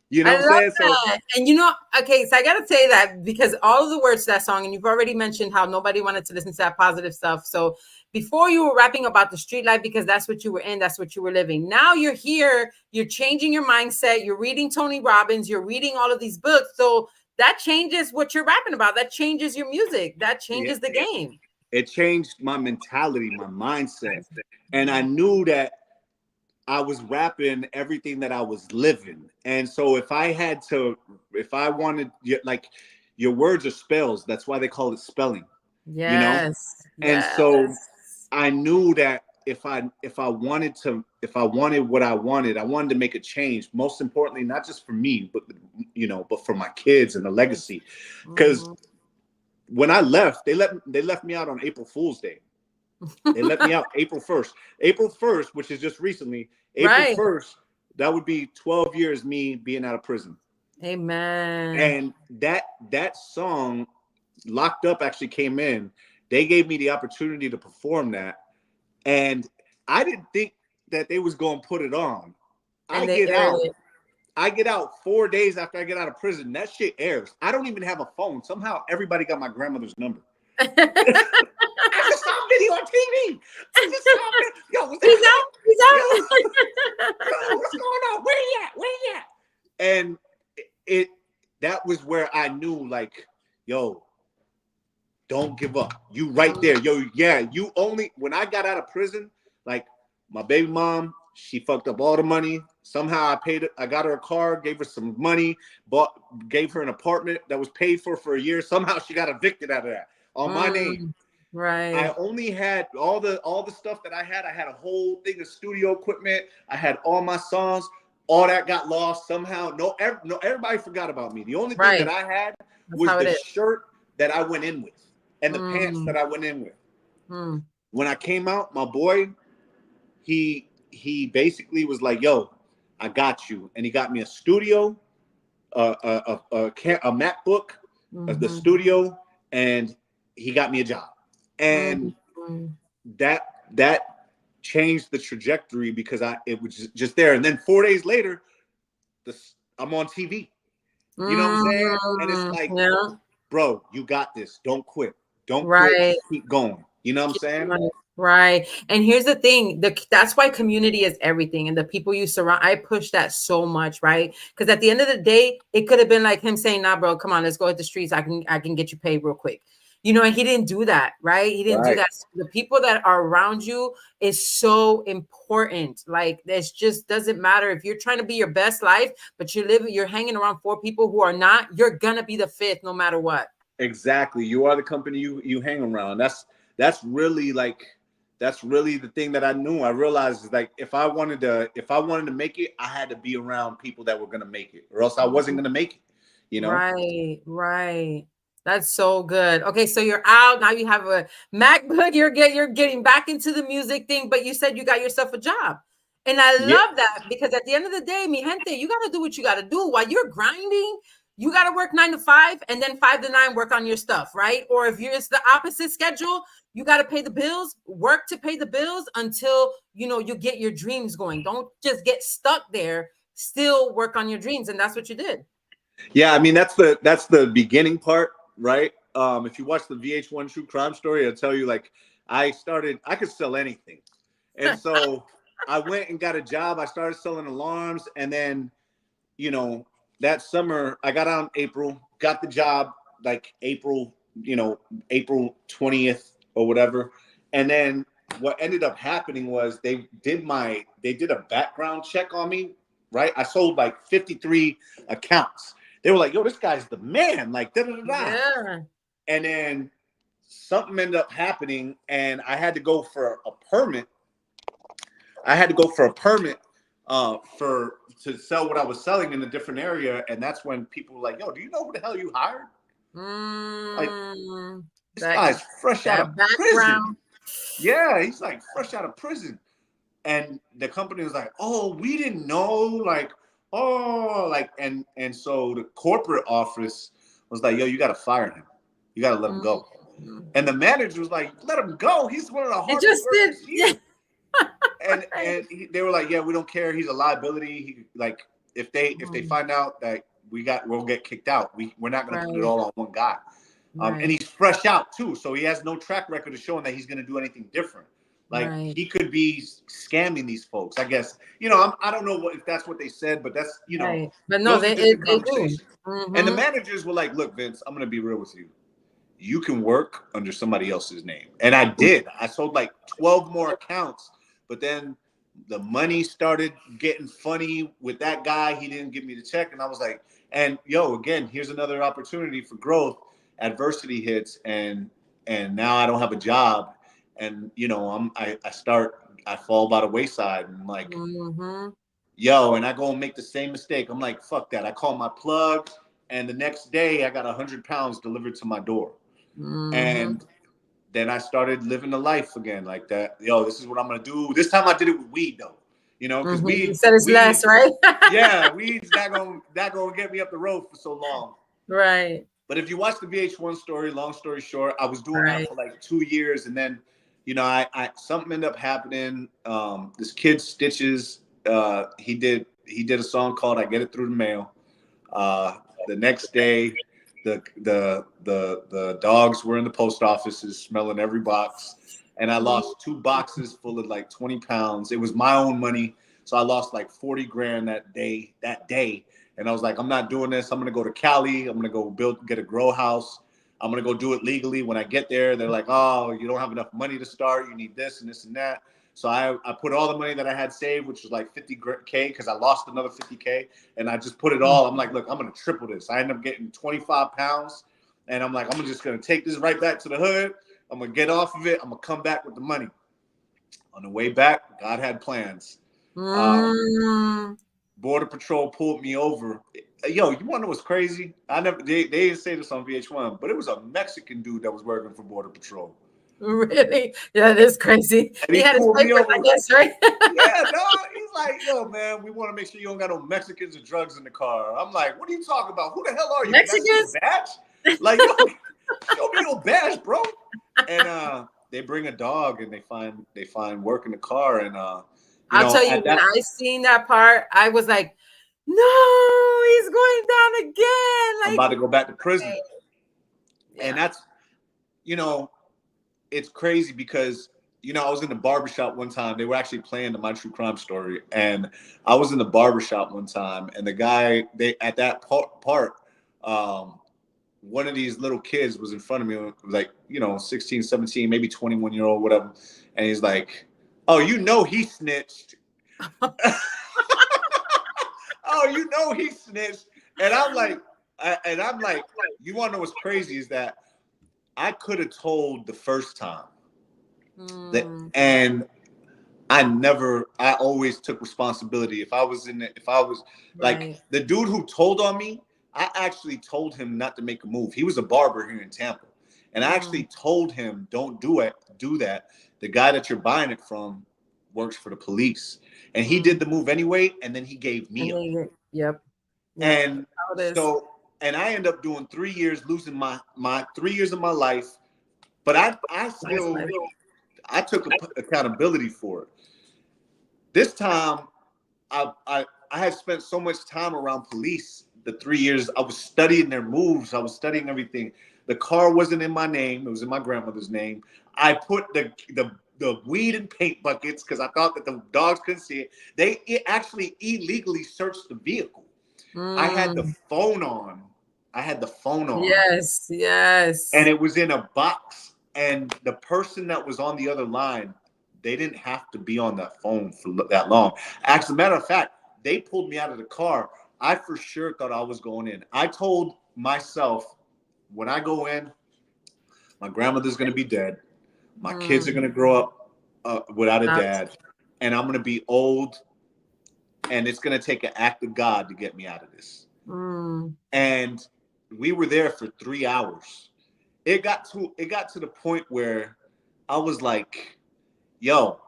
You know what I'm saying? That. And okay, so I gotta say that, because all of the words to that song, and you've already mentioned how nobody wanted to listen to that positive stuff. So before you were rapping about the street life, because that's what you were in, that's what you were living. Now you're here, you're changing your mindset, you're reading Tony Robbins, you're reading all of these books. So that changes what you're rapping about. That changes your music. That changes the game. It changed my mentality, my mindset. And I knew that I was rapping everything that I was living. And so if I wanted, like, your words are spells. That's why they call it spelling. Yes. And so I knew that if I wanted what I wanted to make a change. Most importantly, not just for me, but for my kids and the legacy. Because when I left, they left me out on April Fool's Day. They let me out April 1st. April 1st, which is just recently. April 1st, that would be 12 years me being out of prison. Amen. And that song, Locked Up, actually came in. They gave me the opportunity to perform that, and I didn't think that they was going to put it on. I And they get aired out. it. I get out 4 days after I get out of prison. That shit airs. I don't even have a phone. Somehow everybody got my grandmother's number. I just saw a video on TV. I just saw a video. Yo, what's He's that? out. He's Yo, what's going on? Where you at? Where you at? And it that was where I knew, like, yo, don't give up. You right there. Yo, yeah, you only, when I got out of prison, like, my baby mom, she fucked up all the money. Somehow I got her a car, gave her some money, gave her an apartment that was paid for a year. Somehow she got evicted out of that on my name. I Right. only had all the stuff that I had. I had a whole thing of studio equipment. I had all my songs. All that got lost somehow. No, everybody forgot about me. The only thing that Right. I had That's was how it the is. shirt that I went in with and the pants Mm, that I went in with. mm, When I came out, my boy, he basically was like, "Yo, I got you," and he got me a studio, a MacBook, the mm-hmm, studio, and he got me a job, and mm-hmm. that changed the trajectory because it was just there. And then 4 days later, I'm on TV. You know what I'm saying? And it's like, Yeah. bro, you got this. Don't quit. Don't quit. Right. Just keep going. You know what I'm saying? Right. Right. And here's the thing, that's why community is everything. And the people you surround, I push that so much, right? Because at the end of the day, it could have been like him saying, nah, bro, come on, let's go hit the streets. I can get you paid real quick. And he didn't do that, right? He didn't do Right. that. The people that are around you is so important. Like, this just doesn't matter if you're trying to be your best life, but you're hanging around 4 people who are not, you're gonna be the fifth no matter what. Exactly. You are the company you hang around. That's really like that's really the thing that I knew. I realized is like if I wanted to make it, I had to be around people that were gonna make it, or else I wasn't gonna make it. You know? Right, right. That's so good. Okay, so you're out now. You have a MacBook. You're getting back into the music thing, but you said you got yourself a job, and I Yeah. love that because at the end of the day, mi gente, you got to do what you got to do while you're grinding. You got to work 9 to 5, and then 5 to 9 work on your stuff, right? Or if it's the opposite schedule, you got to pay the bills. Work to pay the bills until you get your dreams going. Don't just get stuck there. Still work on your dreams, and that's what you did. Yeah, I mean that's the beginning part, right? If you watch the VH1 True Crime Story, it'll tell you like I could sell anything, and so I went and got a job. I started selling alarms, and then that summer I got out in April, got the job like April 20th or whatever, and then what ended up happening was they did a background check on me, right? I sold like 53 accounts. They were like, yo, this guy's the man, like, da da da da. Yeah. And then something ended up happening, and I had to go for a permit. To sell what I was selling in a different area. And that's when people were like, yo, do you know who the hell you hired? Like, this That guy's fresh out of prison. background. Yeah, he's like fresh out of prison. And the company was like, oh, we didn't know, like, oh, like, and so the corporate office was like, yo, you got to fire him. You got to let him go. And the manager was like, let him go. He's one of the It hardest just did. workers here. They were like, yeah, we don't care. He's a liability. If they find out that we'll get kicked out. We're not going to put it all on one guy. And he's fresh out too, so he has no track record of showing that he's going to do anything different. Like he could be scamming these folks. I guess I don't know if that's what they said, but that's But no, those are just the they do. conversations. And the managers were like, "Look, Vince, I'm going to be real with you. You can work under somebody else's name," and I did. I sold like 12 more accounts, but then the money started getting funny with that guy. He didn't give me the check, and I was like, "And again, here's another opportunity for growth." Adversity hits, and now I don't have a job, and I fall by the wayside, and I'm like, and I go and make the same mistake. I'm like, fuck that. I call my plug, and the next day I got 100 pounds delivered to my door, and then I started living the life again like that. This is what I'm gonna do. This time I did it with weed though. you know, because You said it's less, right? yeah, weed's not gonna get me up the road for so long. Right. But if you watch the VH1 story, long story short, I was doing that Right. for like 2 years, and then, you know, I something ended up happening. This kid Stitches, he did a song called "I Get It Through the Mail." The next day, the dogs were in the post offices smelling every box, and I lost 2 boxes full of like 20 pounds. It was my own money, so I lost like 40 grand that day. And I was like, I'm not doing this. I'm gonna go to Cali. I'm gonna go get a grow house. I'm gonna go do it legally. When I get there, they're like, oh, you don't have enough money to start. You need this and this and that. So I put all the money that I had saved, which was like 50K, because I lost another 50K, and I just put it all. I'm like, look, I'm gonna triple this. I end up getting 25 pounds, and I'm like, I'm just gonna take this right back to the hood. I'm gonna get off of it. I'm gonna come back with the money. On the way back, God had plans. Border Patrol pulled me over. Yo, you want to know what's crazy? They didn't say this on VH1, but it was a Mexican dude that was working for Border Patrol. Really? Yeah, that's crazy. And He had his papers, I guess, right? Yeah, dog. He's like, yo, man, we want to make sure you don't got no Mexicans or drugs in the car. I'm like, what are you talking about? Who the hell are you? Mexicans? Can I see your badge? Like, yo, show me your badge, bro. And they bring a dog, and they find work in the car, and I'll tell you, when I seen that part, I was like, no, he's going down again. I'm about to go back to prison. Yeah. And that's, you know, it's crazy because, you know, I was in the barbershop one time. They were actually playing My True Crime Story. And I was in the barbershop one time, and the guy, at that part, one of these little kids was in front of me, like, you know, 16, 17, maybe 21-year-old, whatever. And he's like, oh, you know, he snitched. Oh, you know, he snitched. And I'm like, you want to know what's crazy is that I could have told the first time and I always took responsibility. If I was like the dude who told on me, I actually told him not to make a move. He was a barber here in Tampa. And I actually told him, don't do that. The guy that you're buying it from works for the police. And he did the move anyway. And then he gave me up. Yep. And so, and I ended up doing 3 years, losing my 3 years of my life. But I took accountability for it. This time, I had spent so much time around police. The 3 years I was studying their moves, I was studying everything. The car wasn't in my name; it was in my grandmother's name. I put the weed in paint buckets because I thought that the dogs couldn't see it. They actually illegally searched the vehicle. I had the phone on. Yes. And it was in a box. And the person that was on the other line, they didn't have to be on that phone for that long. As a matter of fact, they pulled me out of the car. I for sure thought I was going in. I told myself, when I go in, my grandmother's going to be dead. My kids are going to grow up without a dad. And I'm going to be old. And it's going to take an act of God to get me out of this. And we were there for 3 hours. It got to the point where I was like, yo,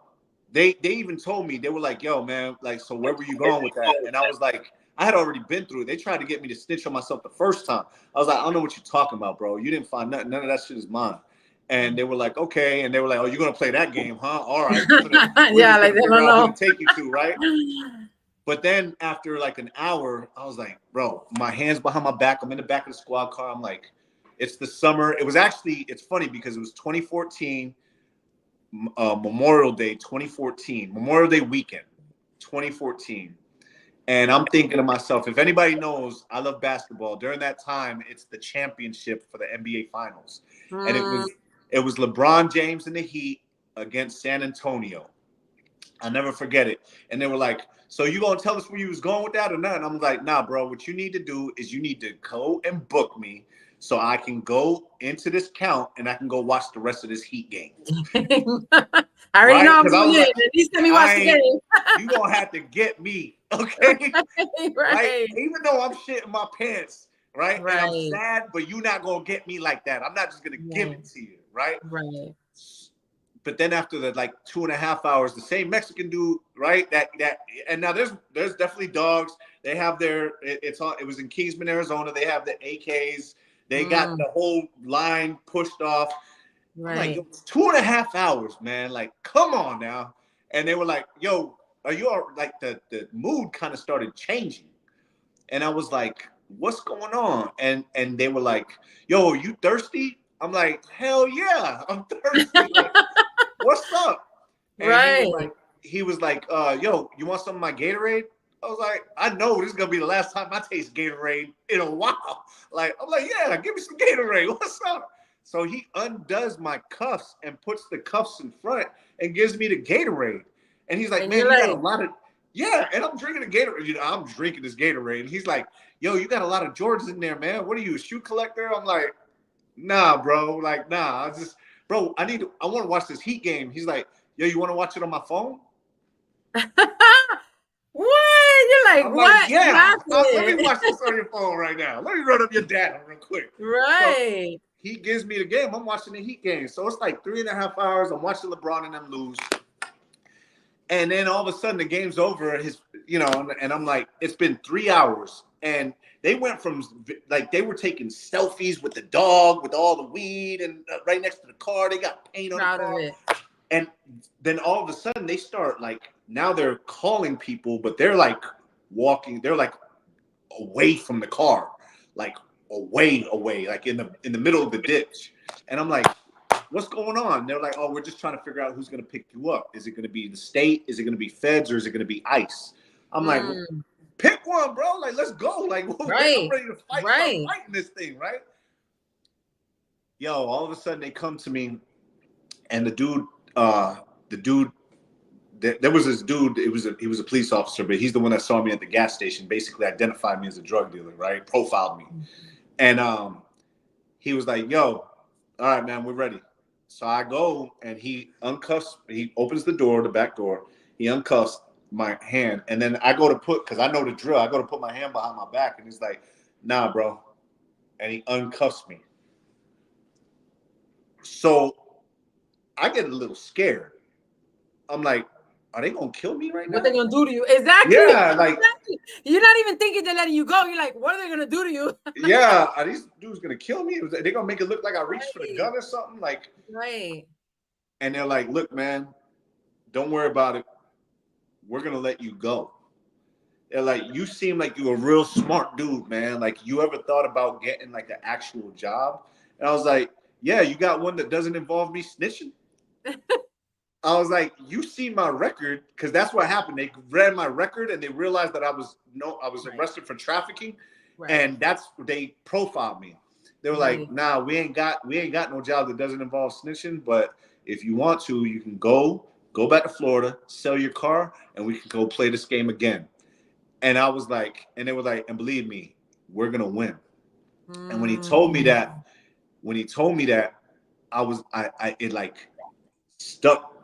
they even told me, they were like, yo, man, like, so where were you going with that? And I was like, I had already been through it. They tried to get me to snitch on myself the first time. I was like, I don't know what you're talking about, bro. You didn't find nothing. None of that shit is mine. And they were like, okay. And they were like, oh, you're going to play that game, huh? All right. Yeah, like they don't know. Who to take you to, right? But then after like an hour, I was like, bro, my hands behind my back. I'm in the back of the squad car. I'm like, it's the summer. It was actually, it's funny because it was 2014, Memorial Day 2014, Memorial Day weekend 2014. And I'm thinking to myself, if anybody knows, I love basketball. During that time, it's the championship for the NBA Finals. And it was LeBron James and the Heat against San Antonio. I'll never forget it. And they were like, so you gonna tell us where you was going with that or not? And I'm like, nah, bro, what you need to do is you need to go and book me so I can go into this count and I can go watch the rest of this Heat game. I already know I'm going in. At least let me watch the game. You gonna have to get me, okay? Right? Even though I'm shitting my pants, right? And I'm sad, but you're not gonna get me like that. I'm not just gonna give it to you, right? Right. but then after the like 2.5 hours, the same Mexican dude, right? And now there's definitely dogs. They have their it was in Kingsman, Arizona. They have the AKs. They got the whole line pushed off. I'm like, yo, it's 2.5 hours, man. Like, come on now. And they were like, yo, are you all like the mood kind of started changing? And I was like, what's going on? And they were like, yo, are you thirsty? I'm like, hell yeah, I'm thirsty. Like, what's up? And he was like, yo, you want some of my Gatorade? I was like, I know this is gonna be the last time I taste Gatorade in a while. Like, I'm like, yeah, give me some Gatorade. What's up? So he undoes my cuffs and puts the cuffs in front and gives me the Gatorade. And he's like, man, you got a lot of, yeah. And I'm drinking the Gatorade. You know, I'm drinking this Gatorade. And he's like, yo, you got a lot of Jordans in there, man. What are you, a shoe collector? I'm like, nah, bro. Like, nah. Bro, I want to watch this Heat game. He's like, yo, you want to watch it on my phone? What? You're like, I'm what? Like, yeah. Let me watch this on your phone right now. Let me run up your data real quick. Right. So he gives me the game. I'm watching the Heat game. So it's like 3.5 hours. I'm watching LeBron and them lose. And then all of a sudden the game's over. And I'm like, it's been 3 hours. And they went from like they were taking selfies with the dog, with all the weed, and right next to the car, they got paint on the car. And then all of a sudden they start like, now they're calling people, but they're like walking, they're like away from the car, like away, like in the middle of the ditch. And I'm like, what's going on? They're like, oh, we're just trying to figure out who's going to pick you up. Is it going to be the state? Is it going to be feds? Or is it going to be ICE? I'm like, well, pick one, bro. Like, let's go. Like, I'm ready to fight. I'm fighting this thing, right? Yo, all of a sudden they come to me, and the dude, there was this dude. He was a police officer, but he's the one that saw me at the gas station. Basically, identified me as a drug dealer, right? Profiled me, and he was like, "Yo, all right, man, we're ready." So I go, and he uncuffs. He opens the door, the back door. He uncuffs my hand, and then I go to because I know the drill. I go to put my hand behind my back, and he's like, "Nah, bro," and he uncuffs me. So I get a little scared. I'm like, are they gonna kill me right now? What they gonna do to you? Exactly. Yeah, like exactly. You're not even thinking they're letting you go. You're like, what are they gonna do to you? Yeah, are these dudes gonna kill me? They gonna make it look like I reached for the gun or something? Like, and they're like, look, man, don't worry about it. We're gonna let you go. They're like, you seem like you're a real smart dude, man. Like, you ever thought about getting like an actual job? And I was like, yeah, you got one that doesn't involve me snitching? I was like, you see my record, because that's what happened. They read my record and they realized that I was arrested for trafficking, and they profiled me. They were like, nah, we ain't got no job that doesn't involve snitching, but if you want to, you can go back to Florida, sell your car, and we can go play this game again. And I was like, and they were like, and believe me, we're gonna win. And when he told me that, it like stuck.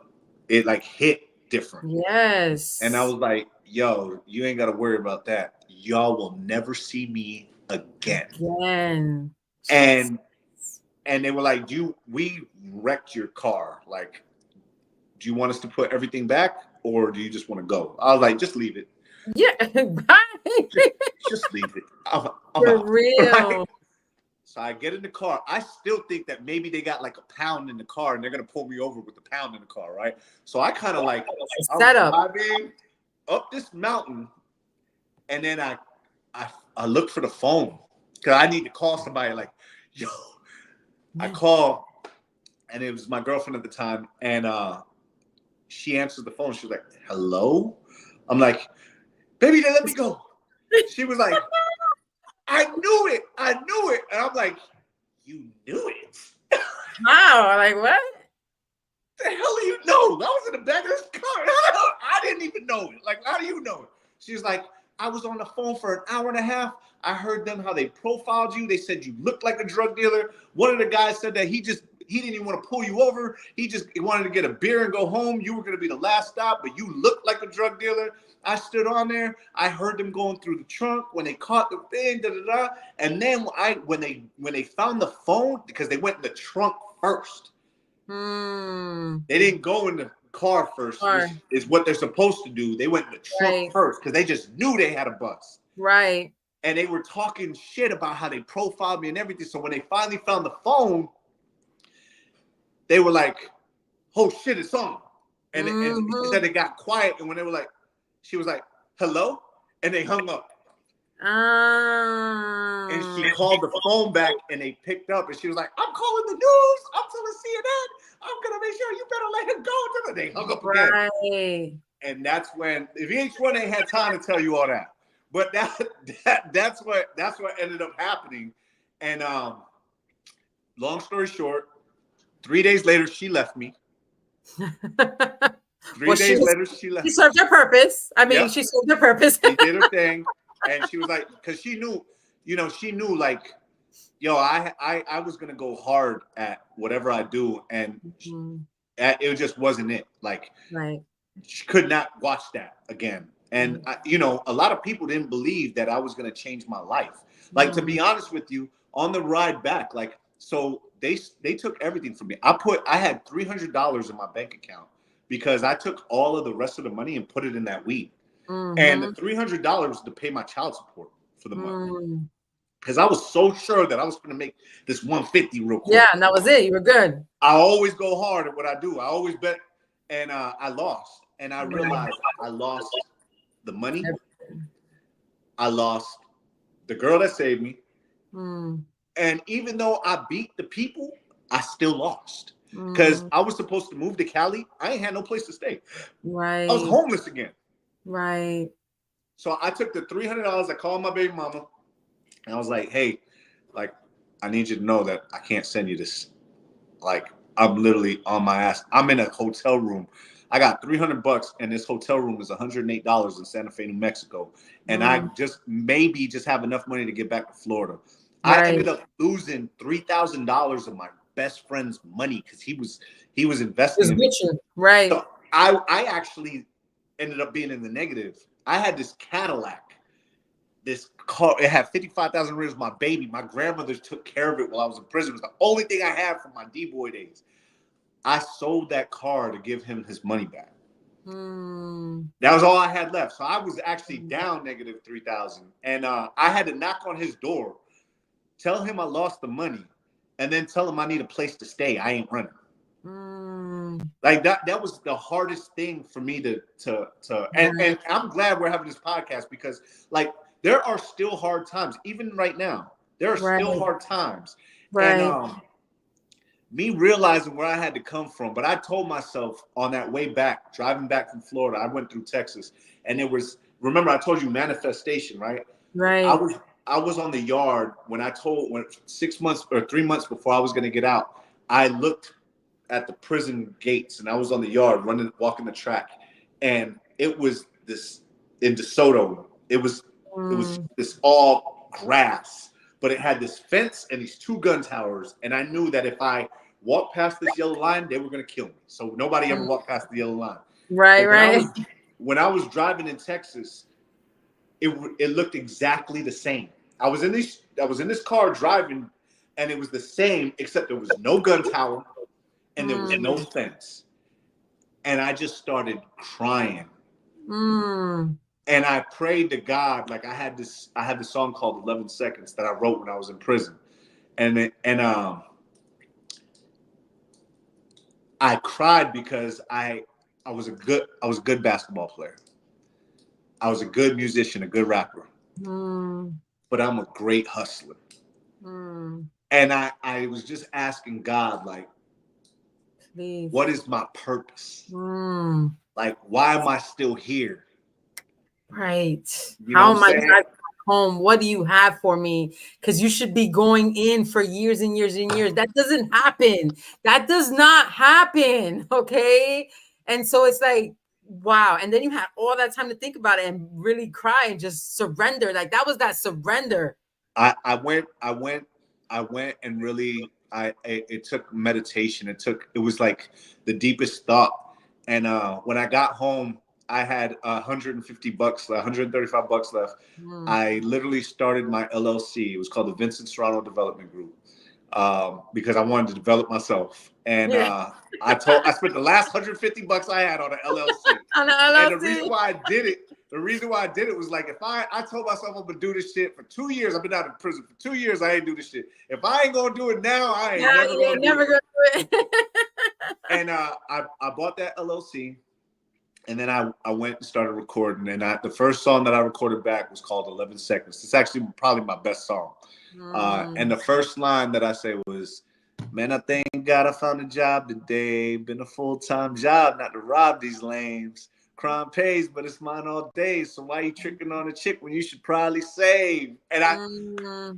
It like hit different. Yes. And I was like, yo, you ain't got to worry about that. Y'all will never see me again. And they were like, we wrecked your car. Like, do you want us to put everything back, or do you just want to go? I was like, just leave it. Yeah. just leave it. I'm For out. real. Right? So I get in the car. I still think that maybe they got like a pound in the car and they're going to pull me over with the pound in the car, right? So I kind of like, I'm driving up this mountain, and then I look for the phone because I need to call somebody. Like, yo, I call, and it was my girlfriend at the time, and she answers the phone. She was like, hello? I'm like, baby, they let me go. She was like, I knew it. And I'm like, you knew it? Wow. Like, what? The hell do you know? I was in the back of this car. I didn't even know it. Like, how do you know it? She was like, I was on the phone for an hour and a half. I heard them how they profiled you. They said you looked like a drug dealer. One of the guys said that he didn't even want to pull you over. He wanted to get a beer and go home. You were going to be the last stop, but you looked like a drug dealer. I stood on there. I heard them going through the trunk when they caught the thing, And then when they found the phone, because they went in the trunk first, They didn't go in the car first, which is what they're supposed to do. They went in the trunk first because they just knew they had a bus. Right. And they were talking shit about how they profiled me and everything. So when they finally found the phone, they were like, oh shit, it's on. And she said it got quiet. And when they were like, she was like, hello? And they hung up. And she called the phone back and they picked up and she was like, I'm calling the news. I'm telling CNN. I'm going to make sure you better let him go. They hung up again. Right. And that's when, if VH1 ain't had time to tell you all that. But that's what ended up happening. And long story short, 3 days later, she left me. 3 days later, she left. She served her purpose. I mean, she served her purpose. She did her thing. And she was like, because she knew like, yo, I was going to go hard at whatever I do. And it just wasn't it. Like, she could not watch that again. And, a lot of people didn't believe that I was going to change my life. Like, to be honest with you, on the ride back, like, so they took everything from me. I had $300 in my bank account because I took all of the rest of the money and put it in that weed. And the $300 to pay my child support for the month. Because I was so sure that I was going to make this 150 real quick. Yeah, and that was it. You were good. I always go hard at what I do. I always bet. And I lost. And I realized I lost the money. I lost the girl that saved me. And even though I beat the people, I still lost. Because I was supposed to move to Cali. I ain't had no place to stay. Right. I was homeless again. Right. So I took the $300. I called my baby mama. And I was like, hey, like, I need you to know that I can't send you this. Like, I'm literally on my ass. I'm in a hotel room. I got $300 and this hotel room is $108 in Santa Fe, New Mexico. And I just have enough money to get back to Florida. I ended up losing $3,000 of my best friend's money because he was investing in it. Right. So I actually ended up being in the negative. I had this Cadillac. This car, it had 55,000 rims. My baby, my grandmother took care of it while I was in prison. It was the only thing I had from my D-boy days. I sold that car to give him his money back. That was all I had left. So I was actually down negative 3,000. And I had to knock on his door, tell him I lost the money, and then tell him I need a place to stay. I ain't running. Like that was the hardest thing for me to and I'm glad we're having this podcast because like there are still hard times. Even right now, there are still hard times. And me realizing where I had to come from. But I told myself on that way back, driving back from Florida, I went through Texas, and it was, remember I told you manifestation, right? Right. I was on the yard when 6 months or 3 months before I was going to get out. I looked at the prison gates and I was on the yard walking the track, and it was this in DeSoto. It was this all grass, but it had this fence and these two gun towers. And I knew that if I walked past this yellow line, they were going to kill me. So nobody ever walked past the yellow line. Right. When I was driving in Texas, it looked exactly the same. I was in this car driving, and it was the same, except there was no gun tower and there was no fence. And I just started crying. And I prayed to God. Like I had this song called 11 Seconds that I wrote when I was in prison. And I cried because I was a good basketball player. I was a good musician, a good rapper. But I'm a great hustler. And I was just asking God, like, please, what is my purpose? Like, why am I still here? Right. How am I driving home? What do you have for me? Because you should be going in for years and years and years. That doesn't happen. That does not happen. Okay. And so it's like, wow. And then you had all that time to think about it and really cry and just surrender. Like that was that surrender. I went and really, it took meditation. It was like the deepest thought. And when I got home, I had $150 left, $135 left. I literally started my LLC. It was called the Vince Serrano Development Group. because I wanted to develop myself. And Yeah. I spent the last $150 I had on an LLC. On the And the LLC. reason why I did it was like, if I told myself I'm gonna do this shit for 2 years. I've been out of prison for 2 years. I ain't do this shit. If I ain't gonna do it now, I ain't never You're gonna do never it. gonna do it. And I bought that LLC, and then I went and started recording. And the first song that I recorded back was called 11 Seconds. It's actually probably my best song. And the first line that I say was, "Man, I thank God I found a job today. Been a full-time job, not to rob these lames. Crime pays, but it's mine all day. So why you tricking on a chick when you should probably save?" And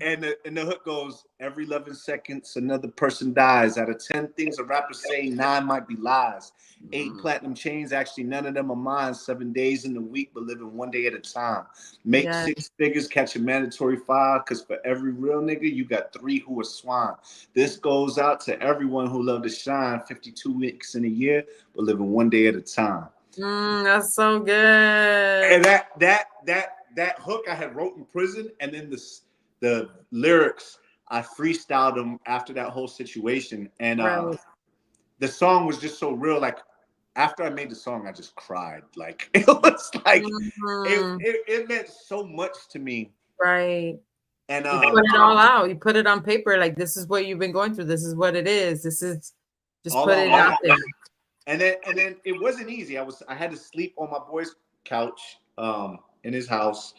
the hook goes, "Every 11 seconds, another person dies. Out of 10 things a rapper say, 9 might be lies. 8 platinum chains, actually none of them are mine. 7 days in the week, but living one day at a time. Make 6 figures, catch a mandatory 5, because for every real nigga, you got 3 who are swine. This goes out to everyone who love to shine. 52 weeks in a year, but living one day at a time." That's so good. And that hook I had wrote in prison, and then the lyrics I freestyled them after that whole situation, and the song was just so real. Like after I made the song, I just cried. Like it was like it meant so much to me. Right. And you put it all out. You put it on paper. Like, this is what you've been going through. This is what it is. This is just put it out there. And then it wasn't easy. I had to sleep on my boy's couch in his house,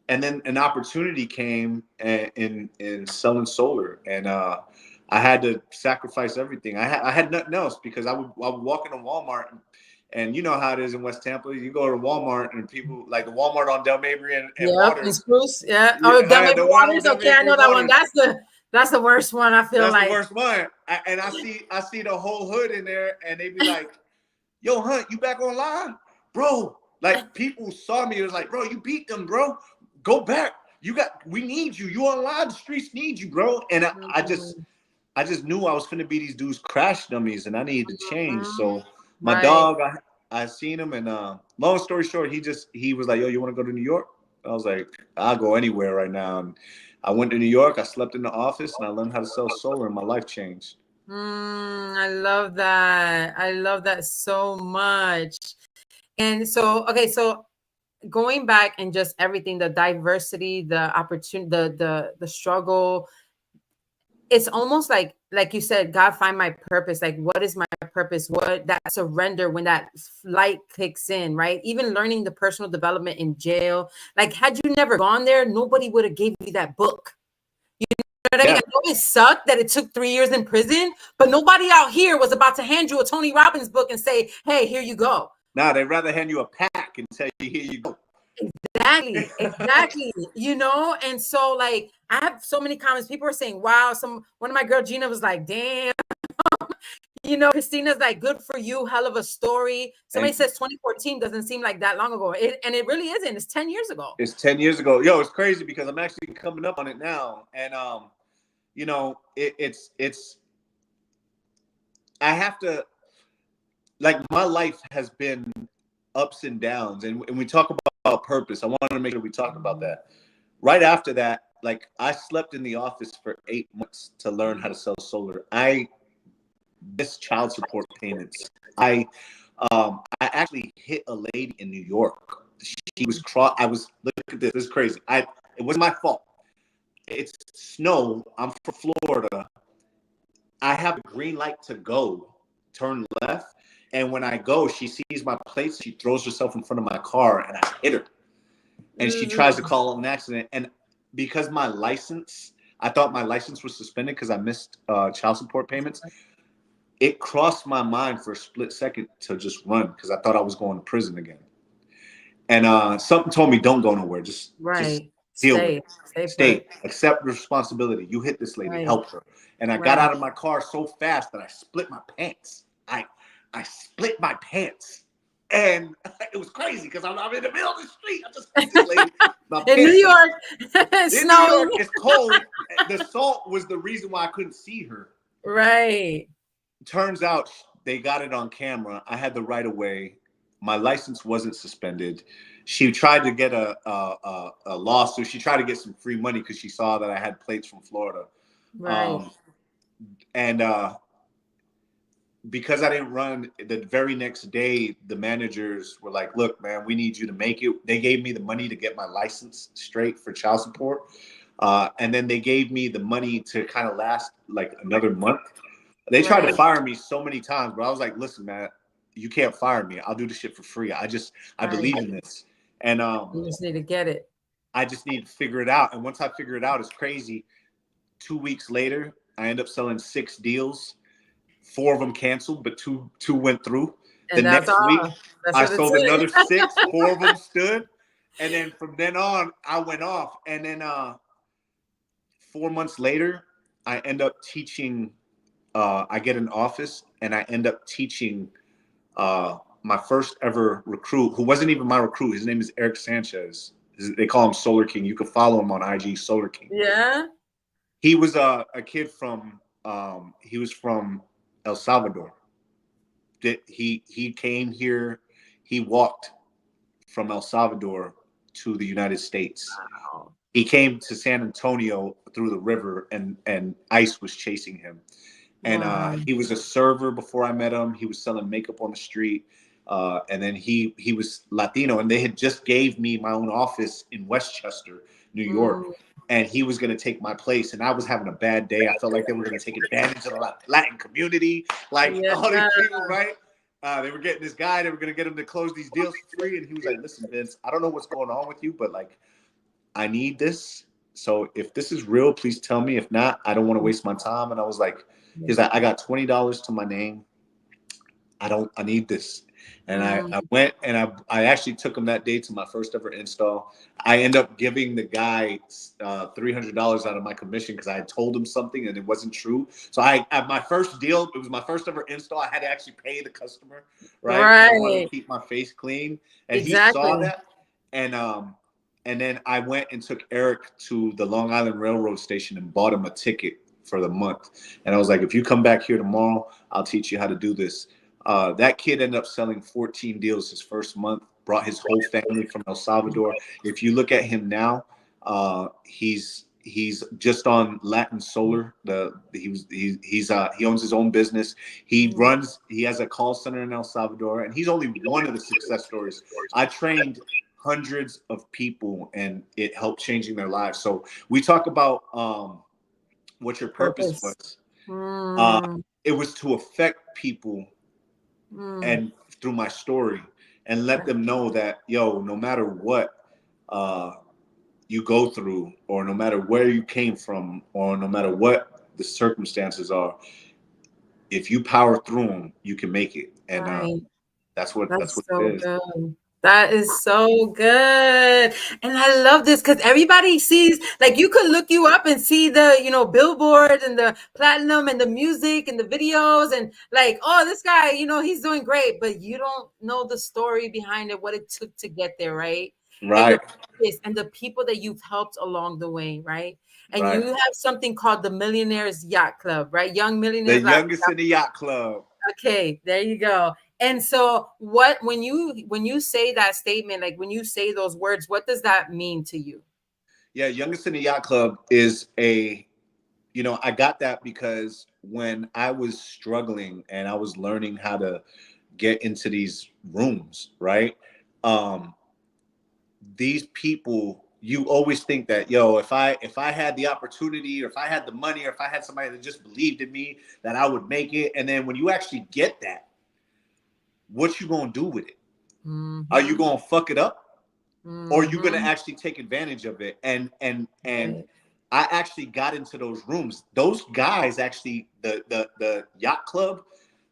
and then an opportunity came in selling solar, and I had to sacrifice everything. I had nothing else, because I would walk into Walmart, and you know how it is in West Tampa. You go to Walmart, and people like the Walmart on Del Mabry and Waters. Spruce, Oh, Del Mabry Waters. Okay, I know that one. That's the worst one. I feel that's the worst one. And I see the whole hood in there, and they be like, "Yo, Hunt, you back online, bro?" Like people saw me. It was like, "Bro, you beat them, bro. Go back. We need you. You online. The streets need you, bro." And I just knew I was finna be these dudes crash dummies, and I needed to change. So my dog, I seen him, and long story short, he was like, "Yo, you want to go to New York?" I was like, "I'll go anywhere right now." And I went to New York. I slept in the office, and I learned how to sell solar, and my life changed. I love that. I love that so much. And so, okay, so going back and just everything, the diversity, the opportunity, the struggle, it's almost like you said, God, find my purpose. Like, what is my purpose? What that surrender, when that light kicks in, right? Even learning the personal development in jail. Like, had you never gone there, nobody would have gave you that book. You know what I mean? I know it sucked that it took 3 years in prison, but nobody out here was about to hand you a Tony Robbins book and say, "Hey, here you go." Nah, they'd rather hand you a pack and tell you, "Here you go." Exactly. And so, like, I have so many comments. People are saying, "Wow." One of my girl Gina was like, "Damn." Christina's like, "Good for you, hell of a story." Somebody says 2014 doesn't seem like that long ago, and it really isn't. It's 10 years ago. It's 10 years ago. Yo, it's crazy because I'm actually coming up on it now, and it's I have to, like, my life has been ups and downs, and we talk about purpose. I wanted to make sure we talked about that. Right after that, like, I slept in the office for 8 months to learn how to sell solar. I missed child support payments. I actually hit a lady in New York. She was look at this. This is crazy. It wasn't my fault. It's snow. I'm from Florida. I have a green light to go, turn left. And when I go, she sees my plates. She throws herself in front of my car, and I hit her. And she tries to call it an accident. And because I thought my license was suspended because I missed child support payments. It crossed my mind for a split second to just run, because I thought I was going to prison again. And something told me, don't go nowhere. Just deal with it. Stay. Accept responsibility. You hit this lady. Help her. And I got out of my car so fast that I split my pants. I split my pants. And it was crazy because I'm in the middle of the street. I just hit this lady. In New York, in New York, it's cold. The salt was the reason why I couldn't see her. Right. Turns out they got it on camera. I had the right of way. My license wasn't suspended. She tried to get a lawsuit. She tried to get some free money because she saw that I had plates from Florida. Right. And because I didn't run, the very next day, the managers were like, look, man, we need you to make it. They gave me the money to get my license straight for child support. And then they gave me the money to kind of last like another month. They tried to fire me so many times, but I was like, listen, man, you can't fire me. I'll do the shit for free. I believe in this. And you just need to get it. I just need to figure it out. And once I figure it out, it's crazy. 2 weeks later, I end up selling 6 deals. 4 of them canceled, but two went through. And the next week, I sold another 6. 4 of them stood. And then from then on, I went off. And then 4 months later, I end up teaching. I get an office, and I end up teaching my first ever recruit, who wasn't even my recruit. His name is Eric Sanchez. They call him Solar King. You can follow him on IG, Solar King. Yeah. He was a kid from he was from El Salvador. He came here. He walked from El Salvador to the United States. Wow. He came to San Antonio through the river, and ICE was chasing him. And he was a server before I met him. He was selling makeup on the street. And then he was Latino, and they had just gave me my own office in Westchester, New York. And he was going to take my place. And I was having a bad day. I felt like they were going to take advantage of the Latin community. Like all these people, right? They were getting this guy. They were going to get him to close these deals for free. And he was like, listen, Vince, I don't know what's going on with you, but like, I need this. So if this is real, please tell me. If not, I don't want to waste my time. And I was like, he's like, I got $20 to my name. I need this. And I went, and I actually took him that day to my first ever install. I end up giving the guy $300 out of my commission because I had told him something and it wasn't true. So at my first deal, it was my first ever install. I had to actually pay the customer, right? I wanted to keep my face clean, and he saw that. And then I went and took Eric to the Long Island Railroad station and bought him a ticket for the month. And I was like, if you come back here tomorrow, I'll teach you how to do this. That kid ended up selling 14 deals his first month, brought his whole family from El Salvador. If you look at him now, he's just on Latin Solar. He owns his own business. He has a call center in El Salvador, and he's only one of the success stories. I trained hundreds of people, and it helped changing their lives. So we talk about what your purpose was. It was to affect people and through my story, and let them know that, yo, no matter what you go through, or no matter where you came from, or no matter what the circumstances are, if you power through them, you can make it. And that's what so it is. good. That is so good. And I love this because everybody sees, like, you could look you up and see the, billboard and the platinum and the music and the videos and like, oh, this guy, he's doing great, but you don't know the story behind it, what it took to get there, right? Right. And the people that you've helped along the way, right? And you have something called the Millionaires Yacht Club, right? Young Millionaires. The youngest in the yacht club. Okay, there you go. And so when you say that statement, like when you say those words, what does that mean to you? Yeah, youngest in the yacht club is I got that because when I was struggling and I was learning how to get into these rooms, right? These people, you always think that, yo, if I had the opportunity, or if I had the money, or if I had somebody that just believed in me, that I would make it. And then when you actually get that, what you gonna do with it? Are you gonna fuck it up, or are you gonna actually take advantage of it? And I actually got into those rooms. Those guys actually, the yacht club.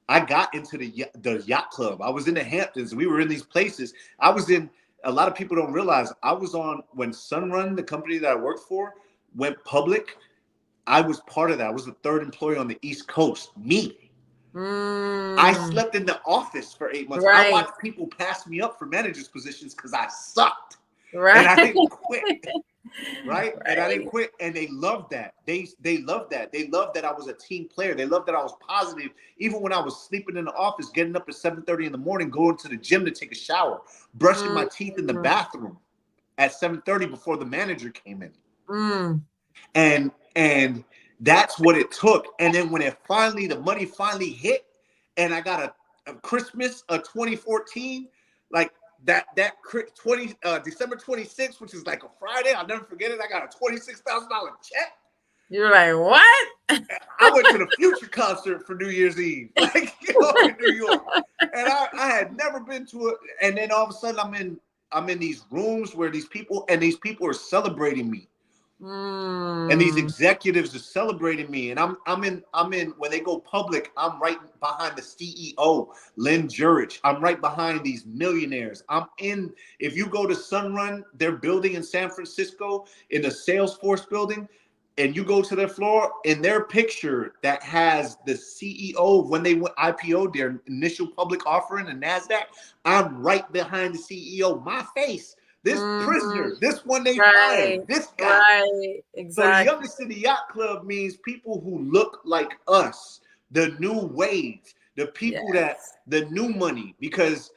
I got into the yacht club. I was in the Hamptons. We were in these places. I was in. A lot of people don't realize I was on when Sunrun, the company that I worked for, went public. I was part of that. I was the third employee on the East Coast. Me. I slept in the office for 8 months. I watched people pass me up for managers positions because I sucked. And I didn't quit. Right? And I didn't quit. And they loved that. They loved that. They loved that I was a team player. They loved that I was positive. Even when I was sleeping in the office, getting up at 7:30 in the morning, going to the gym to take a shower, brushing my teeth in the bathroom at 7:30 before the manager came in. And That's what it took. And then when the money finally hit, and I got a Christmas of 2014, like that 20 December 26th, which is like a Friday, I'll never forget it. I got a $26,000 check. You're like, what? I went to the Future concert for New Year's Eve, like, in New York, and I had never been to it. And then all of a sudden, I'm in these rooms where these people are celebrating me. And these executives are celebrating me, and I'm in when they go public, I'm right behind the CEO, Lynn Jurich. I'm right behind these millionaires. If you go to Sunrun, their building in San Francisco, in the Salesforce building, and you go to their floor, in their picture that has the CEO when they went IPO, their initial public offering, the NASDAQ, I'm right behind the CEO, my face. This prisoner, this one they fired, this guy. Right, So the exactly. youngest in the yacht club means people who look like us, the new wave, the people that the new money. Because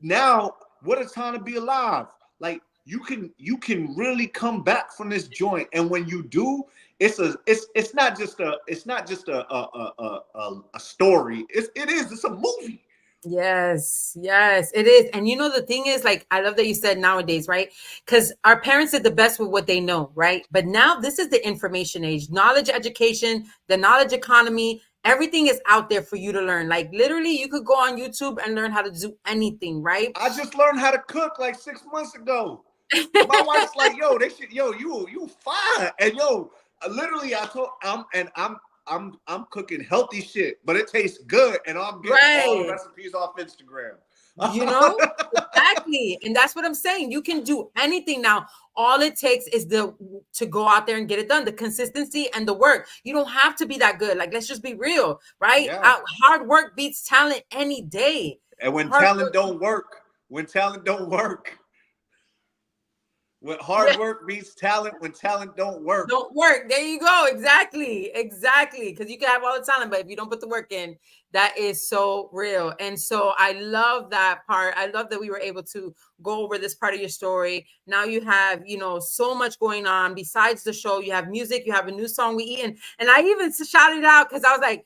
now, what a time to be alive! Like you can really come back from this joint, and when you do, it's not just a story. It's a movie. Yes, it is. And you know, the thing is, like, I love that you said nowadays, right? Because our parents did the best with what they know, right? But now this is the information age, knowledge education, the knowledge economy. Everything is out there for you to learn. Like, literally, you could go on YouTube and learn how to do anything, right? I just learned how to cook like 6 months ago. My wife's like, yo, you fine. And literally I'm cooking healthy shit, but it tastes good, and I'm getting all the recipes off Instagram. You know, exactly. And that's what I'm saying. You can do anything now. All it takes is to go out there and get it done. The consistency and the work. You don't have to be that good. Like, let's just be real, right? Yeah. Hard work beats talent any day. And when talent don't work, when hard work beats talent, when talent don't work. There you go. Exactly. Because you can have all the talent, but if you don't put the work in, that is so real. And so I love that part. I love that we were able to go over this part of your story. Now you have, so much going on besides the show. You have music, you have a new song we eat. And I even shouted out because I was like,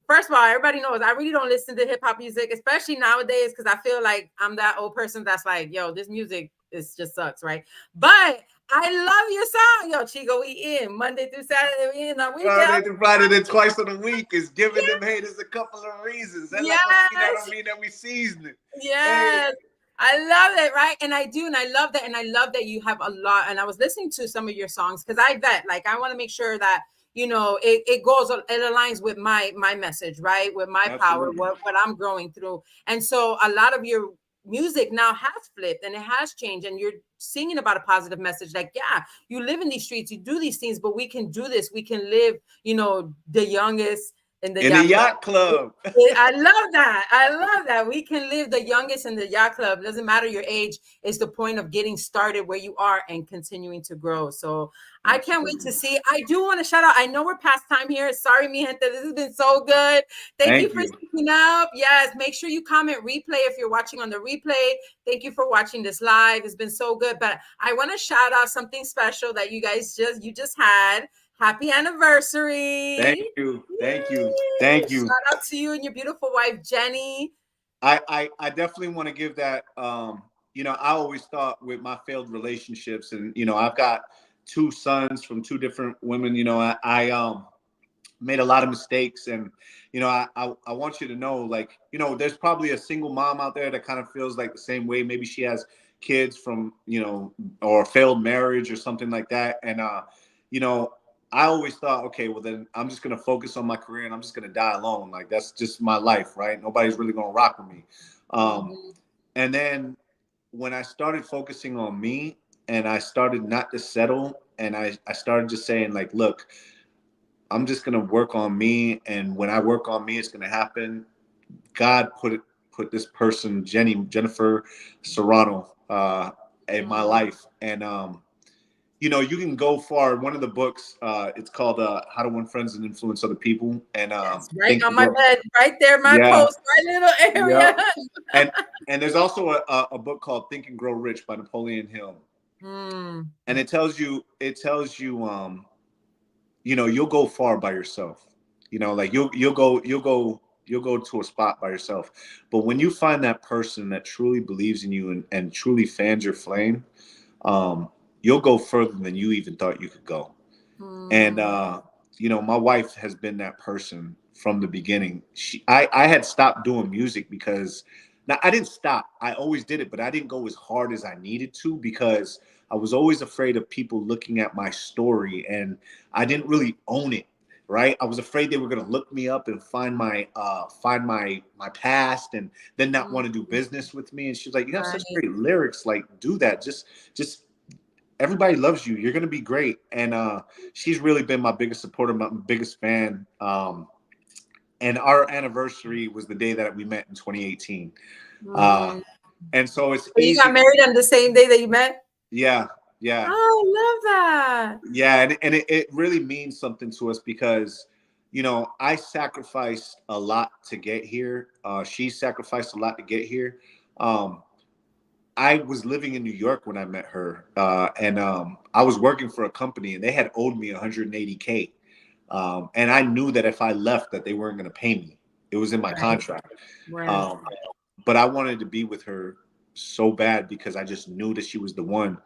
first of all, everybody knows I really don't listen to hip hop music, especially nowadays, because I feel like I'm that old person that's like, yo, this music just sucks, right? But I love your song, yo, Chico. We in Monday through Saturday. We in the weekend. Monday through Friday, then twice in a week is giving them haters a couple of reasons. That don't mean that we season it. Yes. Hey. I love it, right? And I do, and I love that. And I love that you have a lot. And I was listening to some of your songs because I bet, like, I want to make sure that it aligns with my message, right? With my power, what I'm growing through. And so a lot of your music now has flipped and it has changed, and you're singing about a positive message. Like, yeah, you live in these streets, you do these things, but we can do this. We can live, the youngest in the yacht club. I love that. We can live the youngest in the yacht club. It doesn't matter your age. It's the point of getting started where you are and continuing to grow. So I can't wait to see. I do want to shout out. I know we're past time here. Sorry, mi gente. This has been so good. Thank you for speaking up. Yes. Make sure you comment replay if you're watching on the replay. Thank you for watching this live. It's been so good. But I want to shout out something special that you guys just had. Happy anniversary. Thank you. Shout out to you and your beautiful wife, Jenny. I definitely want to give that. I always thought with my failed relationships, and, I've got 2 sons from 2 different women. I made a lot of mistakes, and, I want you to know, like, there's probably a single mom out there that kind of feels like the same way. Maybe she has kids from, or a failed marriage or something like that. And, I always thought, okay, well, then I'm just going to focus on my career and I'm just going to die alone. Like, that's just my life, right? Nobody's really going to rock with me. And then when I started focusing on me and I started not to settle, and I started just saying, like, look, I'm just going to work on me. And when I work on me, it's going to happen. God put this person, Jennifer Serrano, in my life. And, you can go far. One of the books, it's called How to Win Friends and Influence Other People. And right on my bed, right there, my post, my little area. Yeah. And there's also a book called Think and Grow Rich by Napoleon Hill. And it tells you you'll go far by yourself. Like you'll go to a spot by yourself. But when you find that person that truly believes in you and truly fans your flame, you'll go further than you even thought you could go. And my wife has been that person from the beginning. I had stopped doing music because now I didn't stop. I always did it, but I didn't go as hard as I needed to because I was always afraid of people looking at my story and I didn't really own it. Right. I was afraid they were gonna look me up and find my past and then not want to do business with me. And she's like, you have such Right. great lyrics, like do that. Just everybody loves you. You're gonna be great. And she's really been my biggest supporter, my biggest fan. And our anniversary was the day that we met in 2018. Uh, Mm. and so it's So you got easy. married on the same day that you met? Yeah, yeah, Oh, I love that. yeah. And it really means something to us because, I sacrificed a lot to get here. She sacrificed a lot to get here. Um, I was living in New York when I met her, and I was working for a company, and they had owed me 180K, and I knew that if I left, that they weren't going to pay me. It was in my Right. contract, Right. um, but I wanted to be with her so bad because I just knew that she was the one.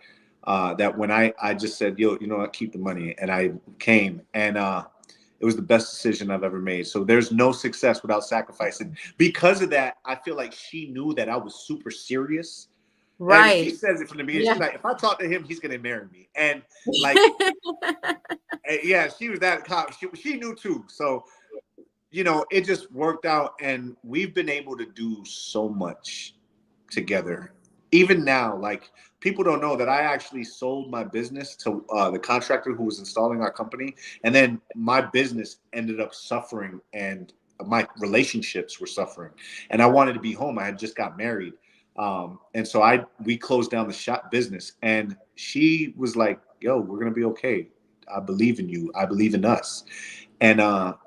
That when I just said, "Yo, you know what? Keep the money," and I came, and it was the best decision I've ever made. So there's no success without sacrificing. Because of that, I feel like she knew that I was super serious and she Right. says it from the beginning. Yeah. She's like, if I talk to him, he's gonna marry me. And like, yeah, she was that cop. She knew too. So it just worked out, and we've been able to do so much together. Even now, like people don't know that I actually sold my business to the contractor who was installing our company, and then my business ended up suffering, and my relationships were suffering, and I wanted to be home. I had just got married, and so we closed down the shop business, and she was like, "Yo, we're gonna be okay. I believe in you. I believe in us," and a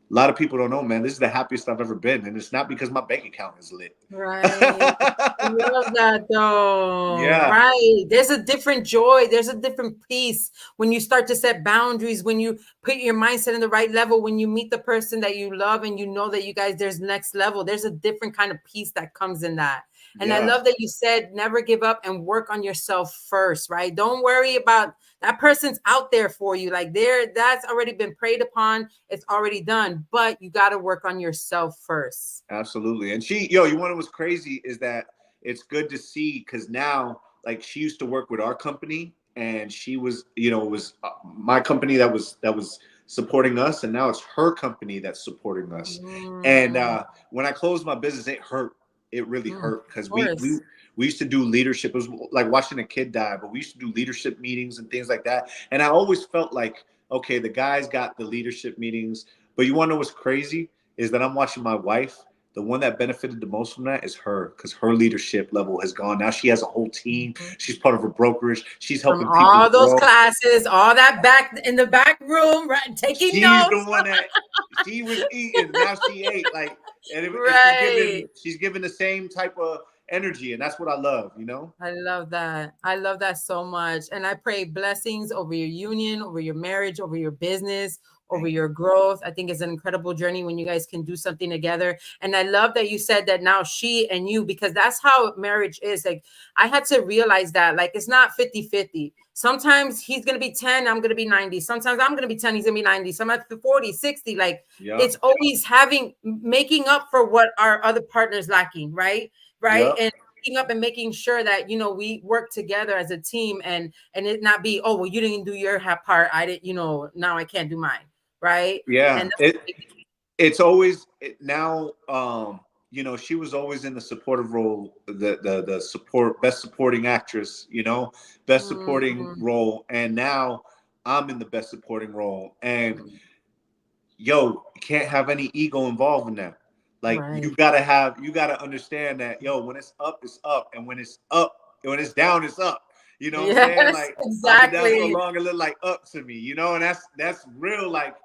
lot of people don't know, man. This is the happiest I've ever been, and it's not because my bank account is lit. Right. I love that though. Yeah, Right. There's a different joy. There's a different peace when you start to set boundaries, when you put your mindset in the right level, when you meet the person that you love and you know that you guys, there's next level. There's a different kind of peace that comes in that. And I yeah, love that you said never give up and work on yourself first, right? Don't worry about that person's out there for you. Like that's already been preyed upon. It's already done, but you got to work on yourself first. absolutely. And you want to what's crazy is that it's good to see because now, like, she used to work with our company, and she was, it was my company that was supporting us, and now it's her company that's supporting us. And Mm, when I closed my business, it hurt. It really hurt of because course. we used to do leadership. It was like watching a kid die, but we used to do leadership meetings and things like that. And I always felt like, okay, the guys got the leadership meetings, but you want to know what's crazy is that I'm watching my wife. The one that benefited the most from that is her because her leadership level has gone. Now she has a whole team. She's part of a brokerage. She's From helping people all those grow. classes, all that back in the back room, right? Taking She's the notes. one that she was eating. Now she ate like, and Right. she's giving the same type of energy, and that's what I love. I love that. I love that so much. And I pray blessings over your union, over your marriage, over your business, over Thank you. your growth. I think it's an incredible journey when you guys can do something together. And I love that you said that now she and you, because that's how marriage is. Like, I had to realize that, like, it's not 50-50. Sometimes he's going to be 10, I'm going to be 90. Sometimes I'm going to be 10, he's going to be 90. Sometimes 40, 60. Like, Yep. it's always making up for what our other partner's lacking, right? Right. Yep. And up and making sure that we work together as a team and it not be, oh well, you didn't do your part, I didn't, now I can't do mine, right? Yeah. And It's always now. She was always in the supportive role, the support, best supporting actress. Best supporting mm, role, and now I'm in the best supporting role. And yo, you can't have any ego involved in that. Like right. you gotta understand that, yo, when it's up, it's up, and when it's down, it's up. You know what I'm saying? Yes, Like I've been down so exactly. long, it look like up to me, and that's real. Like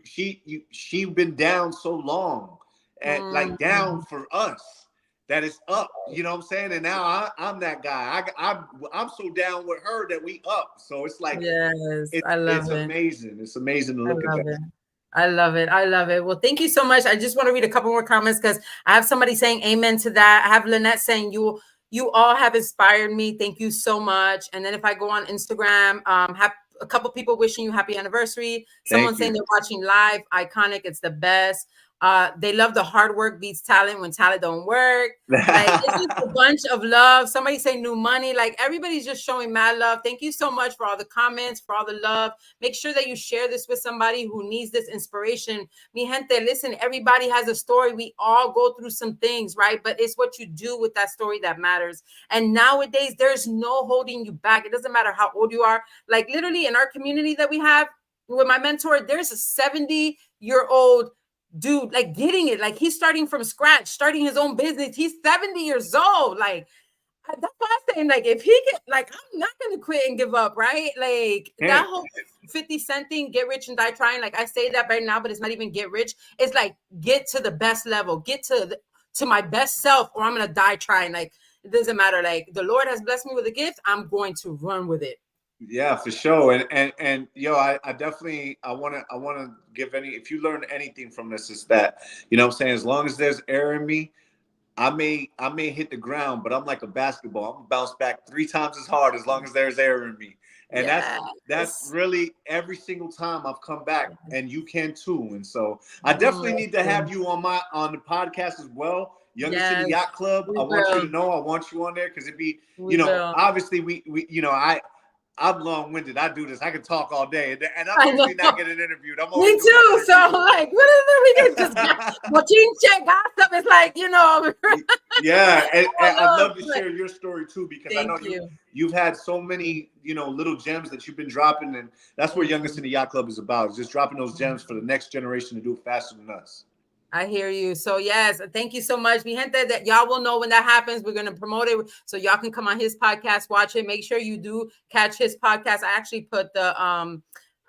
she been down so long, and like down Mm, for us. that it's up. You know what I'm saying? And now I'm that guy. I'm so down with her that we up. So it's like Yes, I love it's it. amazing. It's amazing to I look at love that. it. I love it. I love it. Well, thank you so much. I just want to read a couple more comments because I have somebody saying amen to that. I have Lynette saying you all have inspired me. Thank you so much. And then if I go on Instagram, have a couple people wishing you happy anniversary. Someone Thank saying you. they're watching live. Iconic. It's the best. They love the hard work beats talent when talent don't work. Like it's just a bunch of love. Somebody say new money. Like everybody's just showing mad love. Thank you so much for all the comments, for all the love. Make sure that you share this with somebody who needs this inspiration. Mi gente, listen, everybody has a story. We all go through some things, right? But it's what you do with that story that matters. And nowadays, there's no holding you back. It doesn't matter how old you are. Like literally in our community that we have with my mentor, there's a 70-year-old dude like getting it. Like he's starting from scratch, starting his own business. He's 70 years old. Like that's why I'm saying, like, if he get, like, I'm not gonna quit and give up, right? Like that whole 50 Cent thing, get rich and die trying. Like I say that right now, but it's not even get rich. It's like get to the best level, get to my best self, or I'm gonna die trying. Like it doesn't matter. Like the Lord has blessed me with a gift, I'm going to run with it. Yeah, for sure. And yo, I definitely I wanna give any, if you learn anything from this, is that, you know what I'm saying, as long as there's air in me, I may hit the ground, but I'm like a basketball. I'm gonna bounce back 3 times as hard as long as there's air in me. And that's really every single time I've come back, and you can too. And so I definitely need to have you on the podcast as well. Youngest in the Yacht Club. I want you to know I want you on there because it'd be, obviously we I'm long-winded. I do this. I can talk all day, and I'm usually not getting interviewed. I'm Me too. So like, what is it? We can just watching check gossip. It's like, Yeah, and I'd love to share your story too, because I know you. You've had so many, little gems that you've been dropping, and that's what Youngest in the Yacht Club is about. Just dropping those gems for the next generation to do it faster than us. I hear you. So yes, thank you so much, mi gente. That y'all will know when that happens. We're gonna promote it so y'all can come on his podcast, watch it. Make sure you do catch his podcast. I actually put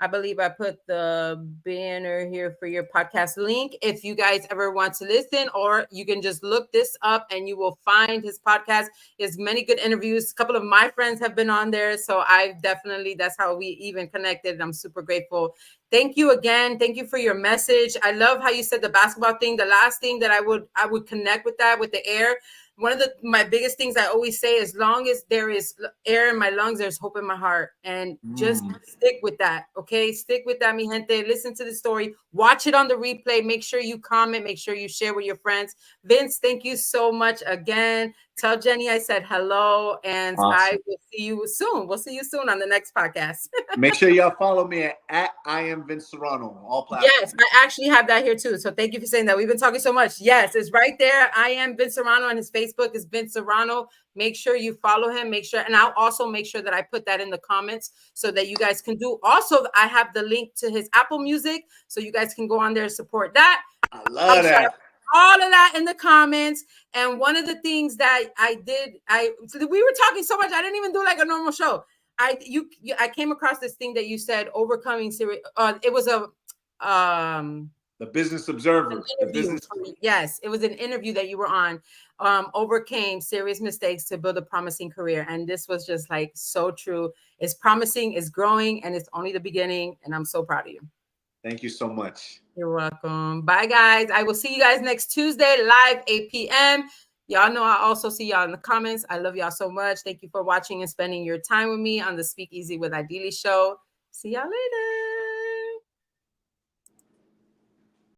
I believe I put the banner here for your podcast link. If you guys ever want to listen, or you can just look this up and you will find his podcast. He has many good interviews. A couple of my friends have been on there. So that's how we even connected. I'm super grateful. Thank you again. Thank you for your message. I love how you said the basketball thing. The last thing that I would connect with that, with the air. One of my biggest things I always say, as long as there is air in my lungs, there's hope in my heart. And just stick with that, okay? Stick with that, mi gente. Listen to the story. Watch it on the replay. Make sure you comment. Make sure you share with your friends. Vince, thank you so much again. Tell Jenny I said hello, and I will see you soon. We'll see you soon on the next podcast. Make sure y'all follow me at I am Vince Serrano on all platforms. Yes, I actually have that here too. So thank you for saying that. We've been talking so much. Yes, it's right there. I am Vince Serrano, and his Facebook is Vince Serrano. Make sure you follow him. Make sure, and I'll also make sure that I put that in the comments so that you guys can do. Also, I have the link to his Apple Music, so you guys can go on there and support that. I love that. All of that in the comments. And one of the things that we were talking so much, I didn't even do like a normal show. I came across this thing that you said, overcoming serious. It was the Business Observer. Yes, it was an interview that you were on. Overcame serious mistakes to build a promising career, and this was just like so true. It's promising, it's growing, and it's only the beginning. And I'm so proud of you. Thank you so much. You're welcome. Bye, guys. I will see you guys next Tuesday, live 8 p.m. Y'all know I also see y'all in the comments. I love y'all so much. Thank you for watching and spending your time with me on the SpeakEasy with Idylli show. See y'all later.